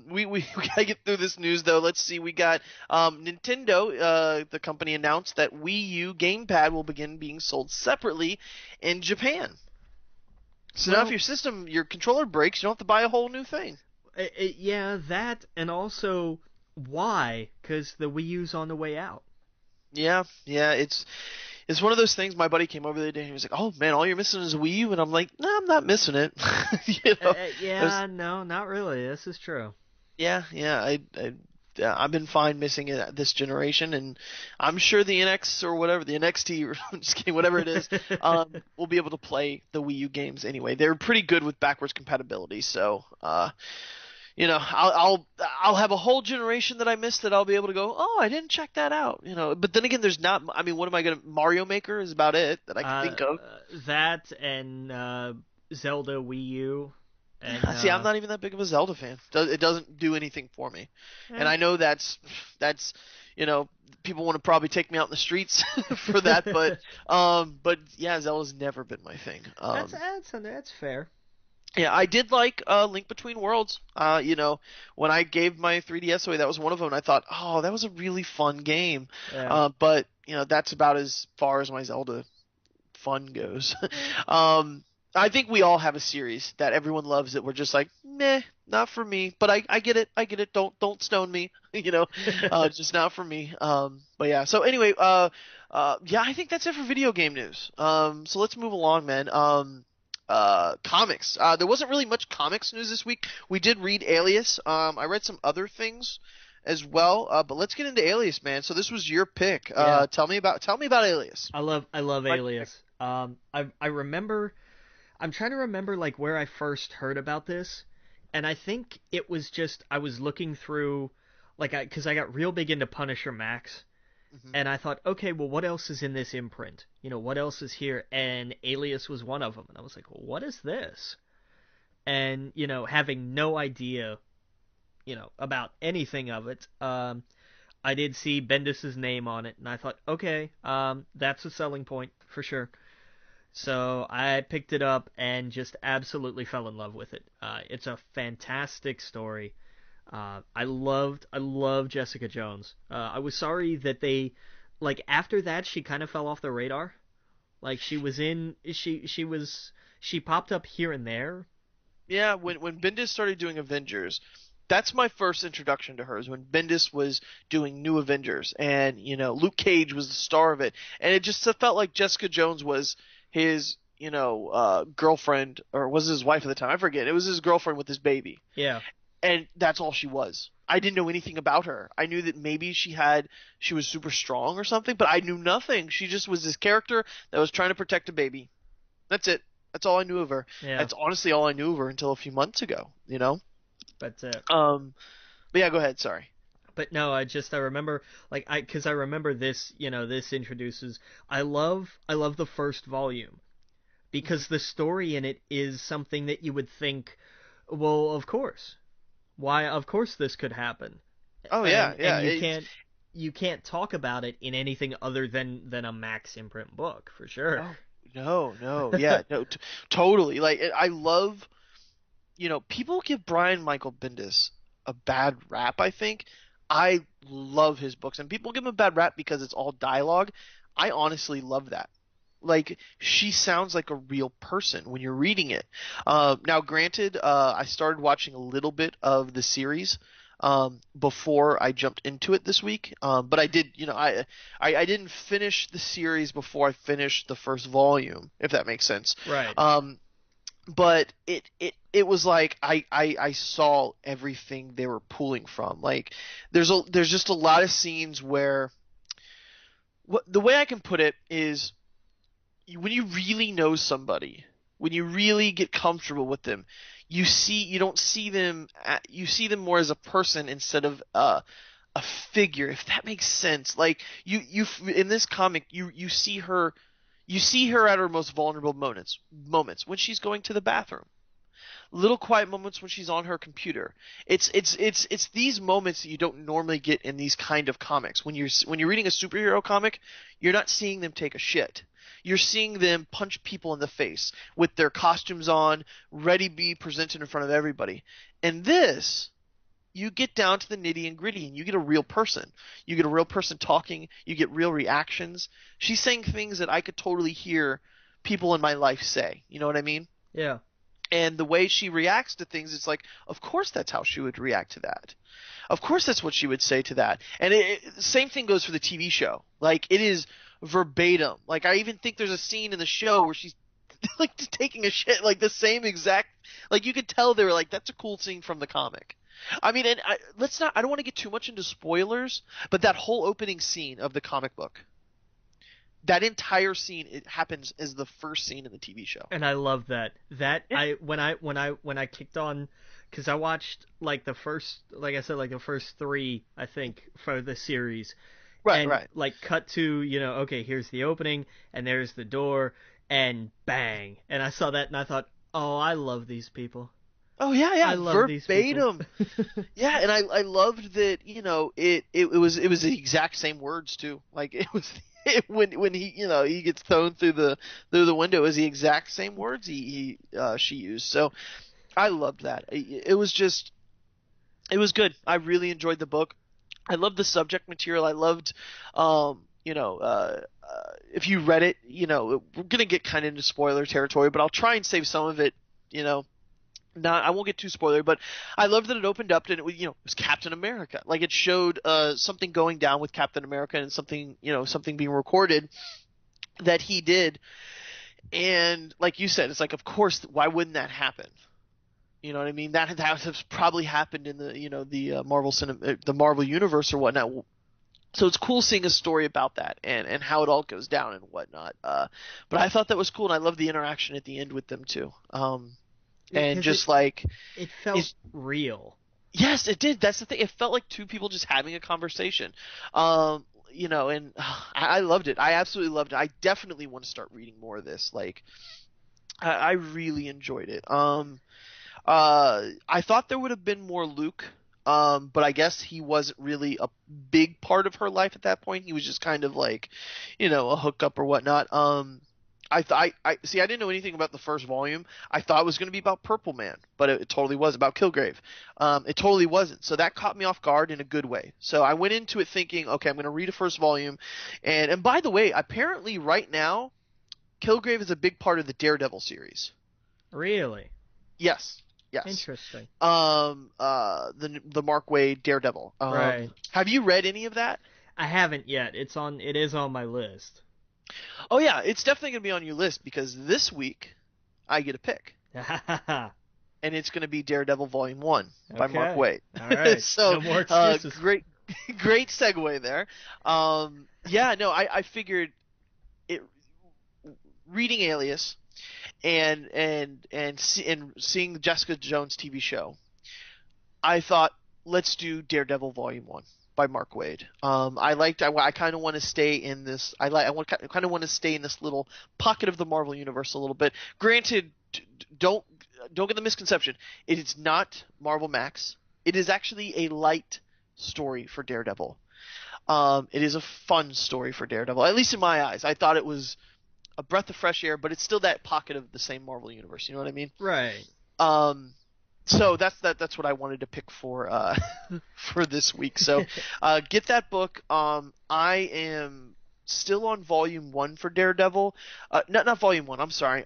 We gotta get through this news though. Let's see. We got Nintendo. The company announced that Wii U gamepad will begin being sold separately in Japan. So now, if your controller breaks, you don't have to buy a whole new thing. Yeah, that, and also why? Because the Wii U's on the way out. Yeah, it's one of those things. My buddy came over the other day and he was like, "Oh man, all you're missing is a Wii U," and I'm like, "No, I'm not missing it." No, not really. This is true. Yeah. I've been fine missing it this generation, and I'm sure the NX or whatever, the NXT, or I'm just kidding, whatever it is, will be able to play the Wii U games anyway. They're pretty good with backwards compatibility, so I'll have a whole generation that I missed that I'll be able to go, oh, I didn't check that out, But then again, there's not. I mean, what am I gonna? Mario Maker is about it that I can think of. That and Zelda Wii U. And, See, I'm not even that big of a Zelda fan. It doesn't do anything for me, and I know that's people want to probably take me out in the streets for that, but yeah, Zelda's never been my thing. That's fair. Yeah, I did like Link Between Worlds. When I gave my 3DS away, that was one of them, and I thought, oh, that was a really fun game. Yeah. But that's about as far as my Zelda fun goes. I think we all have a series that everyone loves that we're just like, meh, not for me. But I get it. Don't stone me. Just not for me. But yeah. So anyway, yeah, I think that's it for video game news. So let's move along, man. Comics. There wasn't really much comics news this week. We did read Alias. I read some other things as well. But let's get into Alias, man. So this was your pick. Yeah. Tell me about Alias. I love Alias. I remember. I'm trying to remember like where I first heard about this, and I think it was just I was looking through, because I got real big into Punisher Max. And I thought, okay, well, what else is in this imprint? What else is here? And Alias was one of them. And I was like, well, what is this? And, having no idea, about anything of it, I did see Bendis's name on it. And I thought, okay, that's a selling point for sure. So I picked it up and just absolutely fell in love with it. It's a fantastic story. I loved Jessica Jones. I was sorry that they, after that, she kind of fell off the radar. Like she popped up here and there. Yeah, when Bendis started doing Avengers, that's my first introduction to her. Is when Bendis was doing New Avengers, and Luke Cage was the star of it, and it just felt like Jessica Jones was his girlfriend, or was it his wife at the time? I forget. It was his girlfriend with his baby, Yeah. and that's all she was. I didn't know anything about her. I knew that maybe she was super strong or something, but I knew nothing. She just was this character that was trying to protect a baby. That's it. That's all I knew of her. Yeah. That's honestly all I knew of her until a few months ago, That's it. But yeah, go ahead, sorry. But no, I remember, like, because I remember this, this introduces. I love the first volume because the story in it is something that you would think, well, of course, why, of course this could happen. Oh yeah, yeah. And you can't talk about it in anything other than a Max imprint book for sure. Oh, no, yeah, no, totally. Like, I love, people give Brian Michael Bendis a bad rap, I think. I love his books, and people give him a bad rap because it's all dialogue. I honestly love that. Like, she sounds like a real person when you're reading it. Now, granted, I started watching a little bit of the series before I jumped into it this week. But I did, I didn't finish the series before I finished the first volume, if that makes sense. Right. But it was like I saw everything they were pulling from. Like, there's just a lot of scenes where the way I can put it is, when you really know somebody, when you really get comfortable with them, you see them more as a person instead of a figure, if that makes sense. Like, you in this comic, you see her at her most vulnerable moments when she's going to the bathroom, little quiet moments when she's on her computer. It's these moments that you don't normally get in these kind of comics. When you're reading a superhero comic, you're not seeing them take a shit. You're seeing them punch people in the face with their costumes on, ready to be presented in front of everybody. And this, you get down to the nitty and gritty, and you get a real person. You get a real person talking. You get real reactions. She's saying things that I could totally hear people in my life say. You know what I mean? Yeah. And the way she reacts to things, it's like, of course that's how she would react to that. Of course that's what she would say to that. And same thing goes for the TV show. Like, it is verbatim. Like, I even think there's a scene in the show where she's like taking a shit, like the same exact, like, you could tell they were like, that's a cool scene from the comic. I mean, and I don't want to get too much into spoilers, but that whole opening scene of the comic book, that entire scene, it happens as the first scene in the TV show. And I love that. When I kicked on, because I watched like the first 3, I think, for the series. Right. Like, cut to, okay, here's the opening, and there's the door, and bang. And I saw that, and I thought, oh, I love these people. Oh yeah, I love verbatim. These people. Yeah, and I loved that. It was the exact same words too. Like, it was when he gets thrown through the window, it was the exact same words she used. So I loved that. It was good. I really enjoyed the book. I loved the subject material. I loved, if you read it, we're gonna get kind of into spoiler territory, but I'll try and save some of it. I won't get too spoiler, but I loved that it opened up and it was Captain America. Like, it showed something going down with Captain America and something being recorded that he did. And like you said, it's like, of course, why wouldn't that happen? You know what I mean? That has probably happened in the Marvel universe or whatnot. So it's cool seeing a story about that and how it all goes down and whatnot. But I thought that was cool, and I loved the interaction at the end with them too. And just it felt real. Yes, it did. That's the thing. It felt like two people just having a conversation. And I loved it. I absolutely loved it. I definitely want to start reading more of this. Like, I really enjoyed it. I thought there would have been more Luke, but I guess he wasn't really a big part of her life at that point. He was just kind of like, a hookup or whatnot. I didn't know anything about the first volume. I thought it was going to be about Purple Man, but it totally was about Kilgrave. It totally wasn't. So that caught me off guard in a good way. So I went into it thinking, okay, I'm going to read a first volume. And by the way, apparently right now, Kilgrave is a big part of the Daredevil series. Really? Yes. Yes. Interesting. The Mark Waid Daredevil. Right. Have you read any of that? I haven't yet. It is on my list. Oh yeah, it's definitely gonna be on your list because this week I get a pick, and it's gonna be Daredevil Volume 1 by Mark Okay. Waid. All right. So No more excuses. great segue there. Yeah, no, I figured it reading Alias and seeing the Jessica Jones TV show, I thought let's do Daredevil Volume 1 by Mark Waid. I kind of want to stay in this. I kind of want to stay in this little pocket of the Marvel universe a little bit. Granted, don't get the misconception. It is not Marvel Max. It is actually a light story for Daredevil. It is a fun story for Daredevil, at least in my eyes. I thought it was a breath of fresh air, but it's still that pocket of the same Marvel universe. You know what I mean? Right. So that's what I wanted to pick for for this week. So get that book. I am still on volume 1 for Daredevil. Not volume 1. I'm sorry.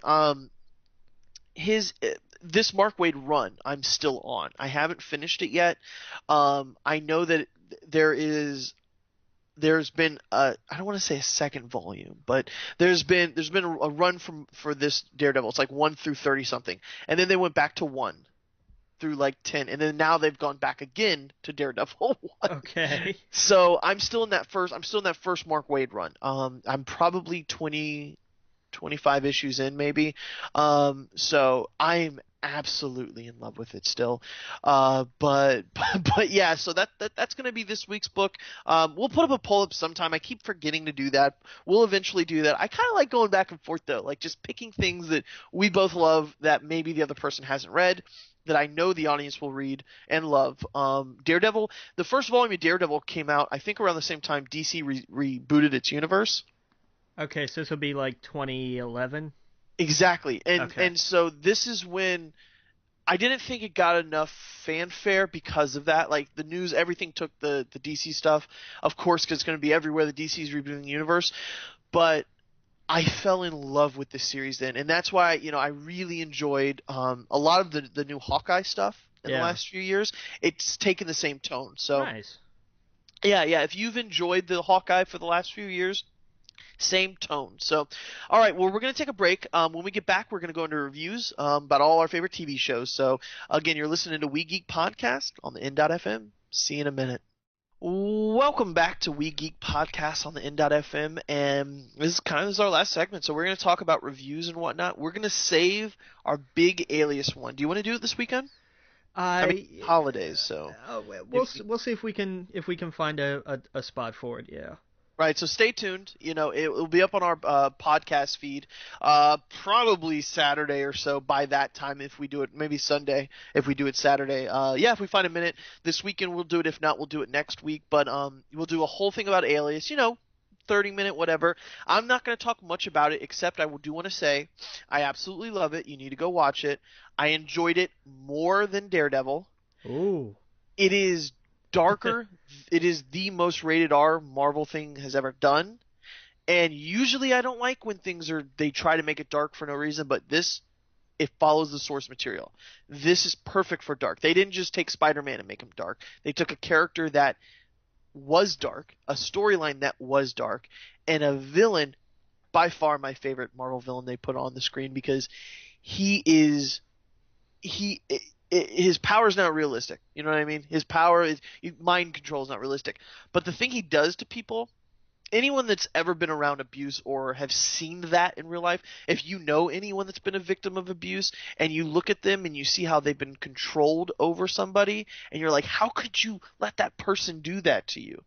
This Mark Waid run I'm still on. I haven't finished it yet. I know that there's been I don't want to say a second volume, but there's been a run for this Daredevil. It's like 1 through 30 something, and then they went back to 1 through like 10, and then now they've gone back again to Daredevil 1. Okay. So I'm still in that first Mark Waid run. I'm probably 25 issues in maybe. So I'm absolutely in love with it still. But yeah, so that's going to be this week's book. We'll put up a poll up sometime. I keep forgetting to do that. We'll eventually do that. I kind of like going back and forth though, like just picking things that we both love that maybe the other person hasn't read, that I know the audience will read and love. Daredevil, the first volume of Daredevil came out, I think around the same time DC rebooted its universe. Okay, so this will be like 2011. Exactly. Okay. And so this is when I didn't think it got enough fanfare because of that. Like the news, everything took the DC stuff, of course, because it's going to be everywhere. The DC is rebooting the universe. But I fell in love with this series then, and that's why I really enjoyed a lot of the new Hawkeye stuff in the last few years. It's taken the same tone. So nice. Yeah. If you've enjoyed the Hawkeye for the last few years, same tone. So, all right. Well, we're going to take a break. When we get back, we're going to go into reviews about all our favorite TV shows. So, again, you're listening to We Geek Podcast on the N.FM. See you in a minute. Welcome back to We Geek Podcast on the N.FM, and this is our last segment, so we're going to talk about reviews and whatnot. We're going to save our big Alias one. Do you want to do it this weekend? I mean, holidays, so we'll see if we can find a spot for it. Yeah. Right, so stay tuned. It will be up on our podcast feed probably Saturday or so by that time if we do it, maybe Sunday if we do it Saturday. If we find a minute this weekend, we'll do it. If not, we'll do it next week. But we'll do a whole thing about Alias, 30-minute, whatever. I'm not going to talk much about it, except I do want to say I absolutely love it. You need to go watch it. I enjoyed it more than Daredevil. Ooh. It is darker. It is the most rated R Marvel thing has ever done. And usually I don't like when they try to make it dark for no reason, but it follows the source material. This is perfect for dark. They didn't just take Spider-Man and make him dark. They took a character that was dark, a storyline that was dark, and a villain, by far my favorite Marvel villain they put on the screen, because his power is not realistic. You know what I mean? His power is mind control is not realistic. But the thing he does to people, anyone that's ever been around abuse or have seen that in real life, if you know anyone that's been a victim of abuse and you look at them and you see how they've been controlled over somebody and you're like, how could you let that person do that to you?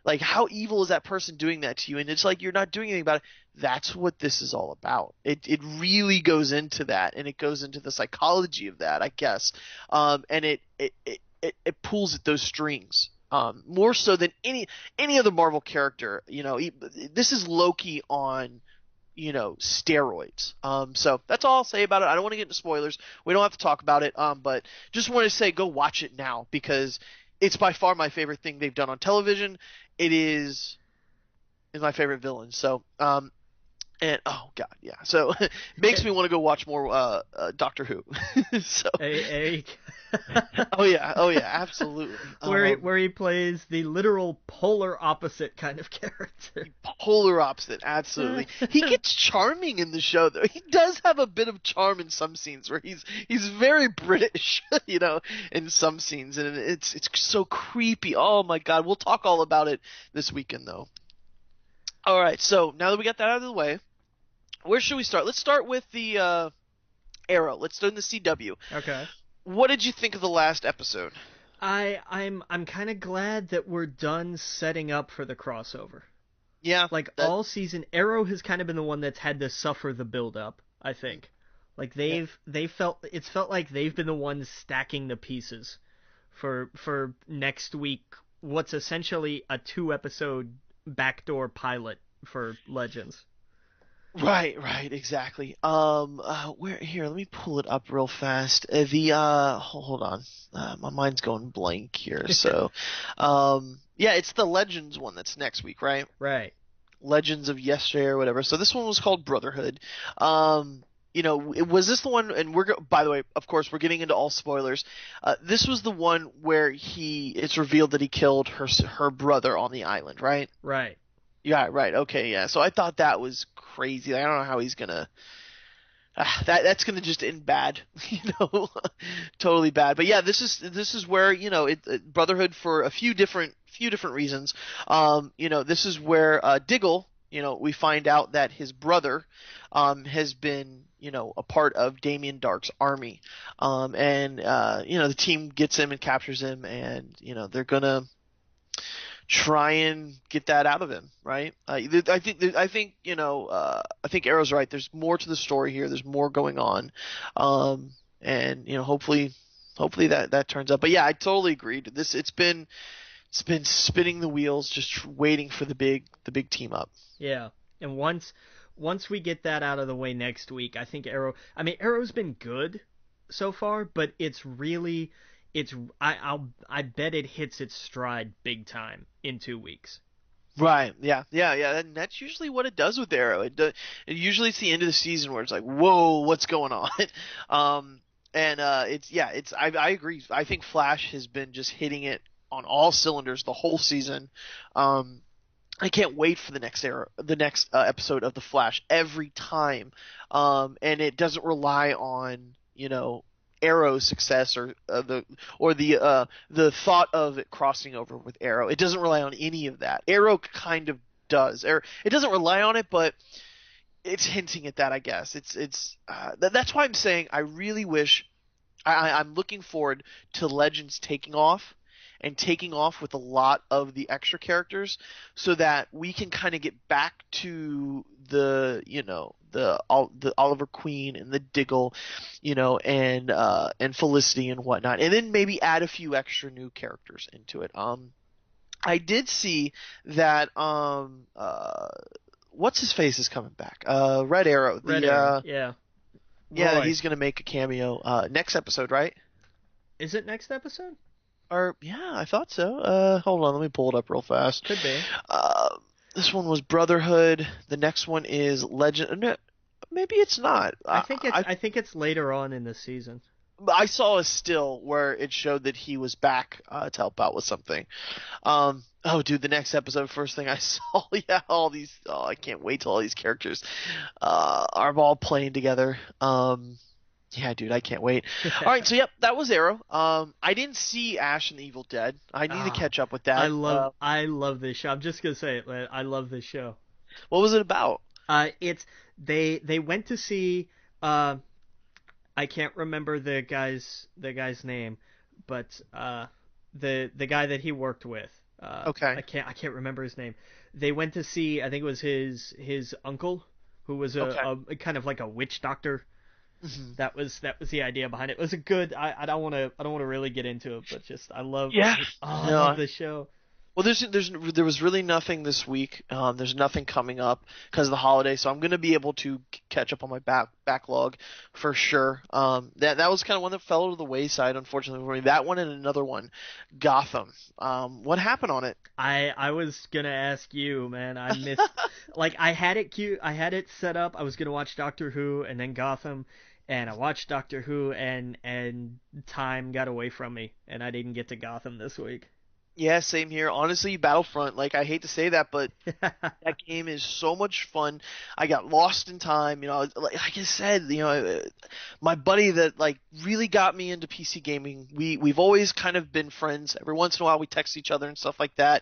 Like, how evil is that person doing that to you? And it's like you're not doing anything about it. That's what this is all about. It really goes into that, and it goes into the psychology of that, I guess. And it pulls at those strings more so than any other Marvel character. This is Loki on steroids. So that's all I'll say about it. I don't want to get into spoilers. We don't have to talk about it. But just want to say go watch it now because it's by far my favorite thing they've done on television. It is my favorite villain. So And oh god, yeah. So makes me want to go watch more Doctor Who. So A oh yeah, absolutely. where he plays the literal polar opposite kind of character. Polar opposite, absolutely. He gets charming in the show though. He does have a bit of charm in some scenes where he's very British, in some scenes, and it's so creepy. Oh my god, we'll talk all about it this weekend though. All right, so now that we got that out of the way, where should we start? Let's start with the Arrow. Let's do the CW. Okay. What did you think of the last episode? I'm kind of glad that we're done setting up for the crossover. Yeah, Like all season, Arrow has kind of been the one that's had to suffer the build up, I think. Like they felt like they've been the ones stacking the pieces for next week, what's essentially a 2-episode backdoor pilot for Legends. Right, exactly. Where here? Let me pull it up real fast. Hold on. My mind's going blank here. So, yeah, it's the Legends one that's next week, right? Right. Legends of Yesterday or whatever. So this one was called Brotherhood. Was this the one? And by the way, of course, we're getting into all spoilers. This was the one where it's revealed that he killed her brother on the island, right? Right. Yeah, right. Okay, yeah. So I thought that was crazy. I don't know how he's gonna. That's gonna just end bad, totally bad. But yeah, this is where Brotherhood for a few different reasons. This is where Diggle. We find out that his brother, has been a part of Damien Dark's army, and the team gets him and captures him, and they're gonna try and get that out of him, right? I think Arrow's right. There's more to the story here. There's more going on, and hopefully that turns up. But yeah, I totally agreed. It's been spinning the wheels, just waiting for the big team up. Yeah, and once we get that out of the way next week, I think Arrow's been good so far, but I bet it hits its stride big time in 2 weeks. Right. Yeah. And that's usually what it does with Arrow. Usually it's the end of the season where it's like, whoa, what's going on? I agree. I think Flash has been just hitting it on all cylinders the whole season. I can't wait for the next episode of The Flash every time. And it doesn't rely on, Arrow's success or the thought of it crossing over with Arrow. It doesn't rely on any of that. Arrow kind of does. It doesn't rely on it, but it's hinting at that, I guess. That's why I'm saying I really wish I'm looking forward to Legends taking off with a lot of the extra characters so that we can kind of get back to the Oliver Queen and the Diggle, and Felicity and whatnot, and then maybe add a few extra new characters into it. I did see that what's his face is coming back. Red Arrow. Yeah. Yeah, Roy. he's gonna make a cameo next episode, right? Is it next episode? Or yeah, I thought so. Hold on, let me pull it up real fast. Could be. This one was Brotherhood. The next one is Legend. No, maybe it's not. I think it's later on in the season. I saw a still where it showed that he was back to help out with something. Oh, dude, the next episode, first thing I saw, yeah, all these. Oh, I can't wait till all these characters are all playing together. Yeah, dude, I can't wait. All right, so yep, that was Arrow. I didn't see Ash and the Evil Dead. I need to catch up with that. I love this show. I'm just gonna say it, man. I love this show. What was it about? They went to see. I can't remember the guy's name, but the guy that he worked with. Okay. I can't remember his name. They went to see. I think it was his uncle, who was a kind of like a witch doctor. Mm-hmm. That was the idea behind it. It was a good. I don't want to really get into it, but just I love. Yeah. I love the show. Well, there was really nothing this week. There's nothing coming up because of the holiday, so I'm gonna be able to catch up on my backlog for sure. That was kind of one that fell to the wayside, unfortunately for me. That one and another one, Gotham. What happened on it? I was gonna ask you, man. I missed like I had it cute. I had it set up. I was gonna watch Doctor Who and then Gotham, and I watched Doctor Who and time got away from me, and I didn't get to Gotham this week. Yeah, same here. Honestly, Battlefront, like I hate to say that, but that game is so much fun. I got lost in time, like I said, my buddy that like really got me into PC gaming. We've always kind of been friends. Every once in a while we text each other and stuff like that.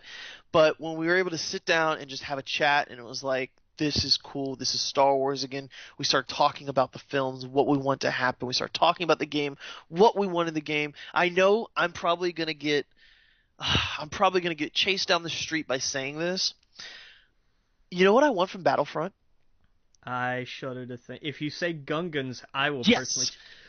But when we were able to sit down and just have a chat and it was like this is cool. This is Star Wars again. We start talking about the films, what we want to happen. We start talking about the game, what we want in the game. I know I'm probably going to get chased down the street by saying this. You know what I want from Battlefront? I shudder to think. If you say Gungans, I will personally.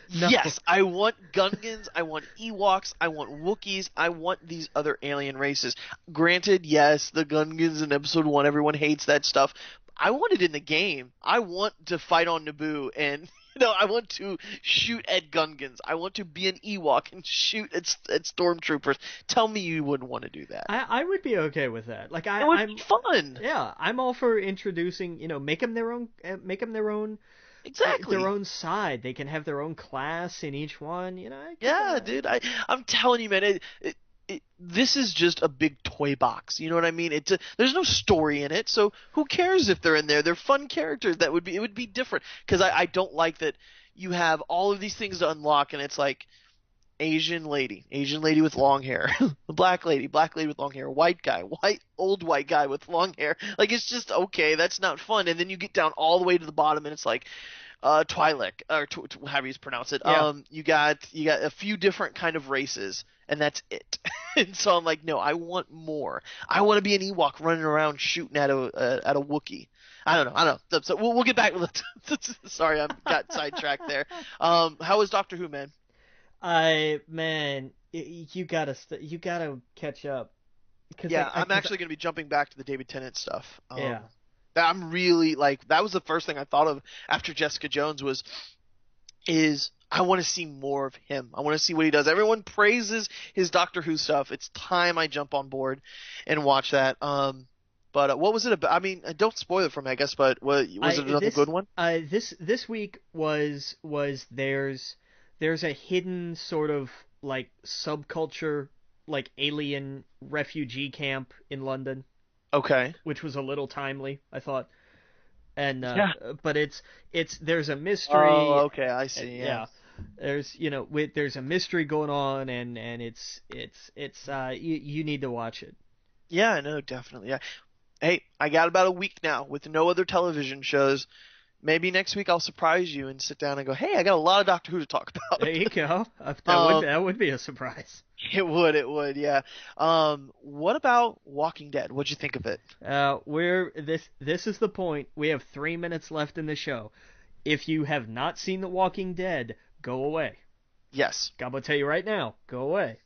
Yes. No. Yes, I want Gungans, I want Ewoks, I want Wookiees, I want these other alien races. Granted, yes, the Gungans in Episode 1, everyone hates that stuff. I want it in the game. I want to fight on Naboo and I want to shoot at Gungans. I want to be an Ewok and shoot at stormtroopers. Tell me you wouldn't want to do that. I would be okay with that. Like it would I'm be fun. Yeah, I'm all for introducing. Make them their own. Make them their own. Exactly. Their own side. They can have their own class in each one. Yeah, dude. I'm telling you, man. This is just a big toy box. You know what I mean? There's no story in it, so who cares if they're in there? They're fun characters. It would be different because I don't like that you have all of these things to unlock and it's like Asian lady with long hair, black lady with long hair, white old white guy with long hair. Like it's just okay. That's not fun. And then you get down all the way to the bottom and it's like Twi'lek, or however you pronounce it. Yeah. You got a few different kind of races, and that's it. And so I'm like, no, I want more. I want to be an Ewok running around shooting at a Wookiee. I don't know. So we'll get back with it. Sorry, I got sidetracked there. How was Doctor Who, man? Man, you gotta catch up. Yeah, I'm actually gonna be jumping back to the David Tennant stuff. Yeah. I'm really like that was the first thing I thought of after Jessica Jones is I want to see more of him. I want to see what he does. Everyone praises his Doctor Who stuff. It's time I jump on board and watch that. But what was it about? I mean, don't spoil it for me, I guess. But was it another good one? This week was there's a hidden sort of like subculture, like alien refugee camp in London. Okay. Which was a little timely, I thought. And yeah. But there's a mystery. Oh, okay, I see. Yeah. There's there's a mystery going on, and it's you need to watch it. Yeah, I know, definitely. Yeah. Hey, I got about a week now with no other television shows. Maybe next week I'll surprise you and sit down and go, hey, I got a lot of Doctor Who to talk about. There you go. That would be a surprise. It would, yeah. What about Walking Dead? What'd you think of it? This is the point. We have 3 minutes left in the show. If you have not seen The Walking Dead, go away. Yes. I'm gonna tell you right now, go away.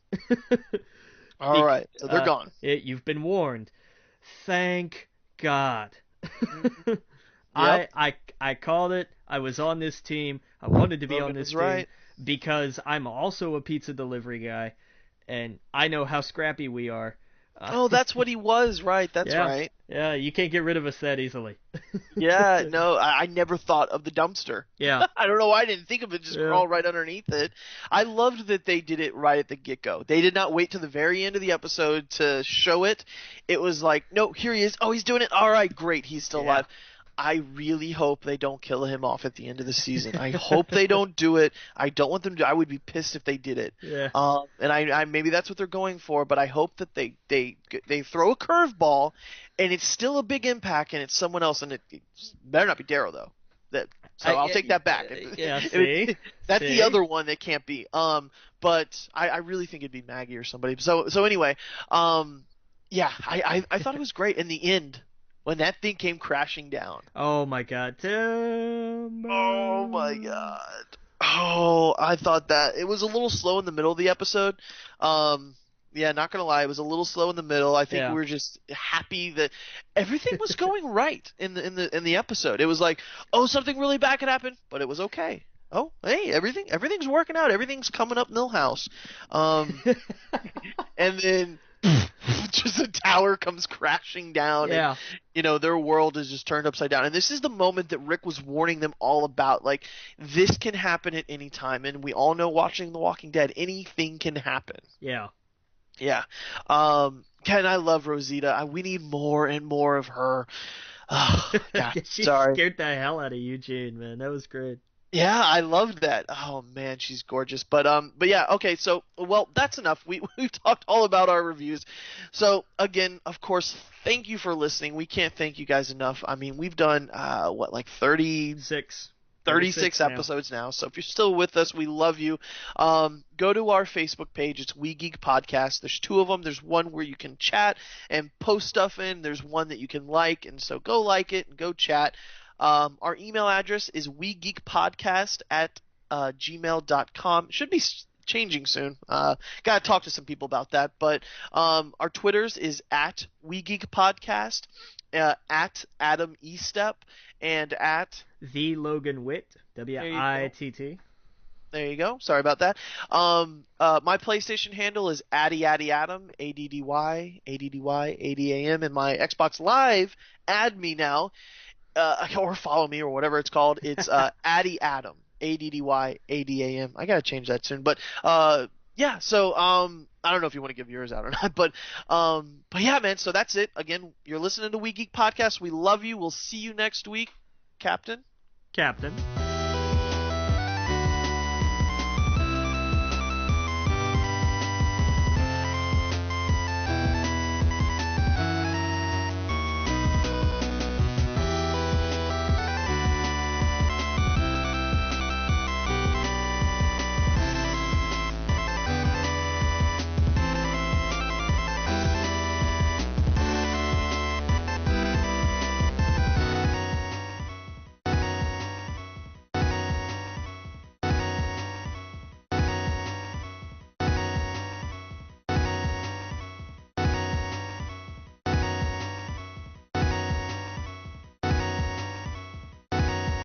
All right, so they're gone. You've been warned. Thank God. Yep. I called it. I was on this team. I wanted to be Logan on this was right. team because I'm also a pizza delivery guy, and I know how scrappy we are. That's what he was, right? That's right. Yeah, you can't get rid of us that easily. Yeah, no, I never thought of the dumpster. Yeah. I don't know why I didn't think of it, just crawl right underneath it. I loved that they did it right at the get-go. They did not wait to the very end of the episode to show it. It was like, no, here he is. Oh, he's doing it. All right, great. He's still alive. I really hope they don't kill him off at the end of the season. I hope they don't do it. I don't want them to. I would be pissed if they did it. Yeah. And I maybe that's what they're going for, but I hope that they throw a curveball, and it's still a big impact, and it's someone else, and it better not be Daryl though. I'll take that back. Yeah. See. That's the other one that can't be. But I really think it'd be Maggie or somebody. So anyway, yeah, I thought it was great in the end. When that thing came crashing down. Oh my God. Oh my God. Oh, I thought that it was a little slow in the middle of the episode. Yeah, not gonna lie, it was a little slow in the middle. I think we Yeah. were just happy that everything was going right in the episode. It was like, oh, something really bad could happen, but it was okay. Oh, hey, everything's working out. Everything's coming up Millhouse. Um, and then just a tower comes crashing down, and Yeah. their world is just turned upside down. And this is the moment that Rick was warning them all about. Like, this can happen at any time, and we all know, watching The Walking Dead, anything can happen. Yeah. Yeah. Ken, I love Rosita. We need more and more of her. Oh, God, She sorry. scared the hell out of Eugene, man. That was great. Yeah, I loved that. Oh man, she's gorgeous. But yeah, okay. So, well, that's enough. We've talked all about our reviews. So again, of course, thank you for listening. We can't thank you guys enough. I mean, we've done like 36 36 episodes now. So if you're still with us, we love you. Go to our Facebook page. It's We Geek Podcast. There's 2 of them. There's one where you can chat and post stuff in. There's one that you can like, and so go like it and go chat. Our email address is wegeekpodcast@gmail.com. Should be changing soon. Gotta talk to some people about that. But our Twitters is at wegeekpodcast, at Adam Estep, and at The Logan Witt, WITT. There you go. Sorry about that. My PlayStation handle is AddYaddyAdam, AddYaddyAdam, and my Xbox Live, add me now, or follow me, or whatever it's called. It's AddYadam, AddYadam. I gotta change that soon. But yeah. So I don't know if you want to give yours out or not, but yeah, man. So that's it. Again, you're listening to We Geek Podcast. We love you. We'll see you next week, Captain. Captain.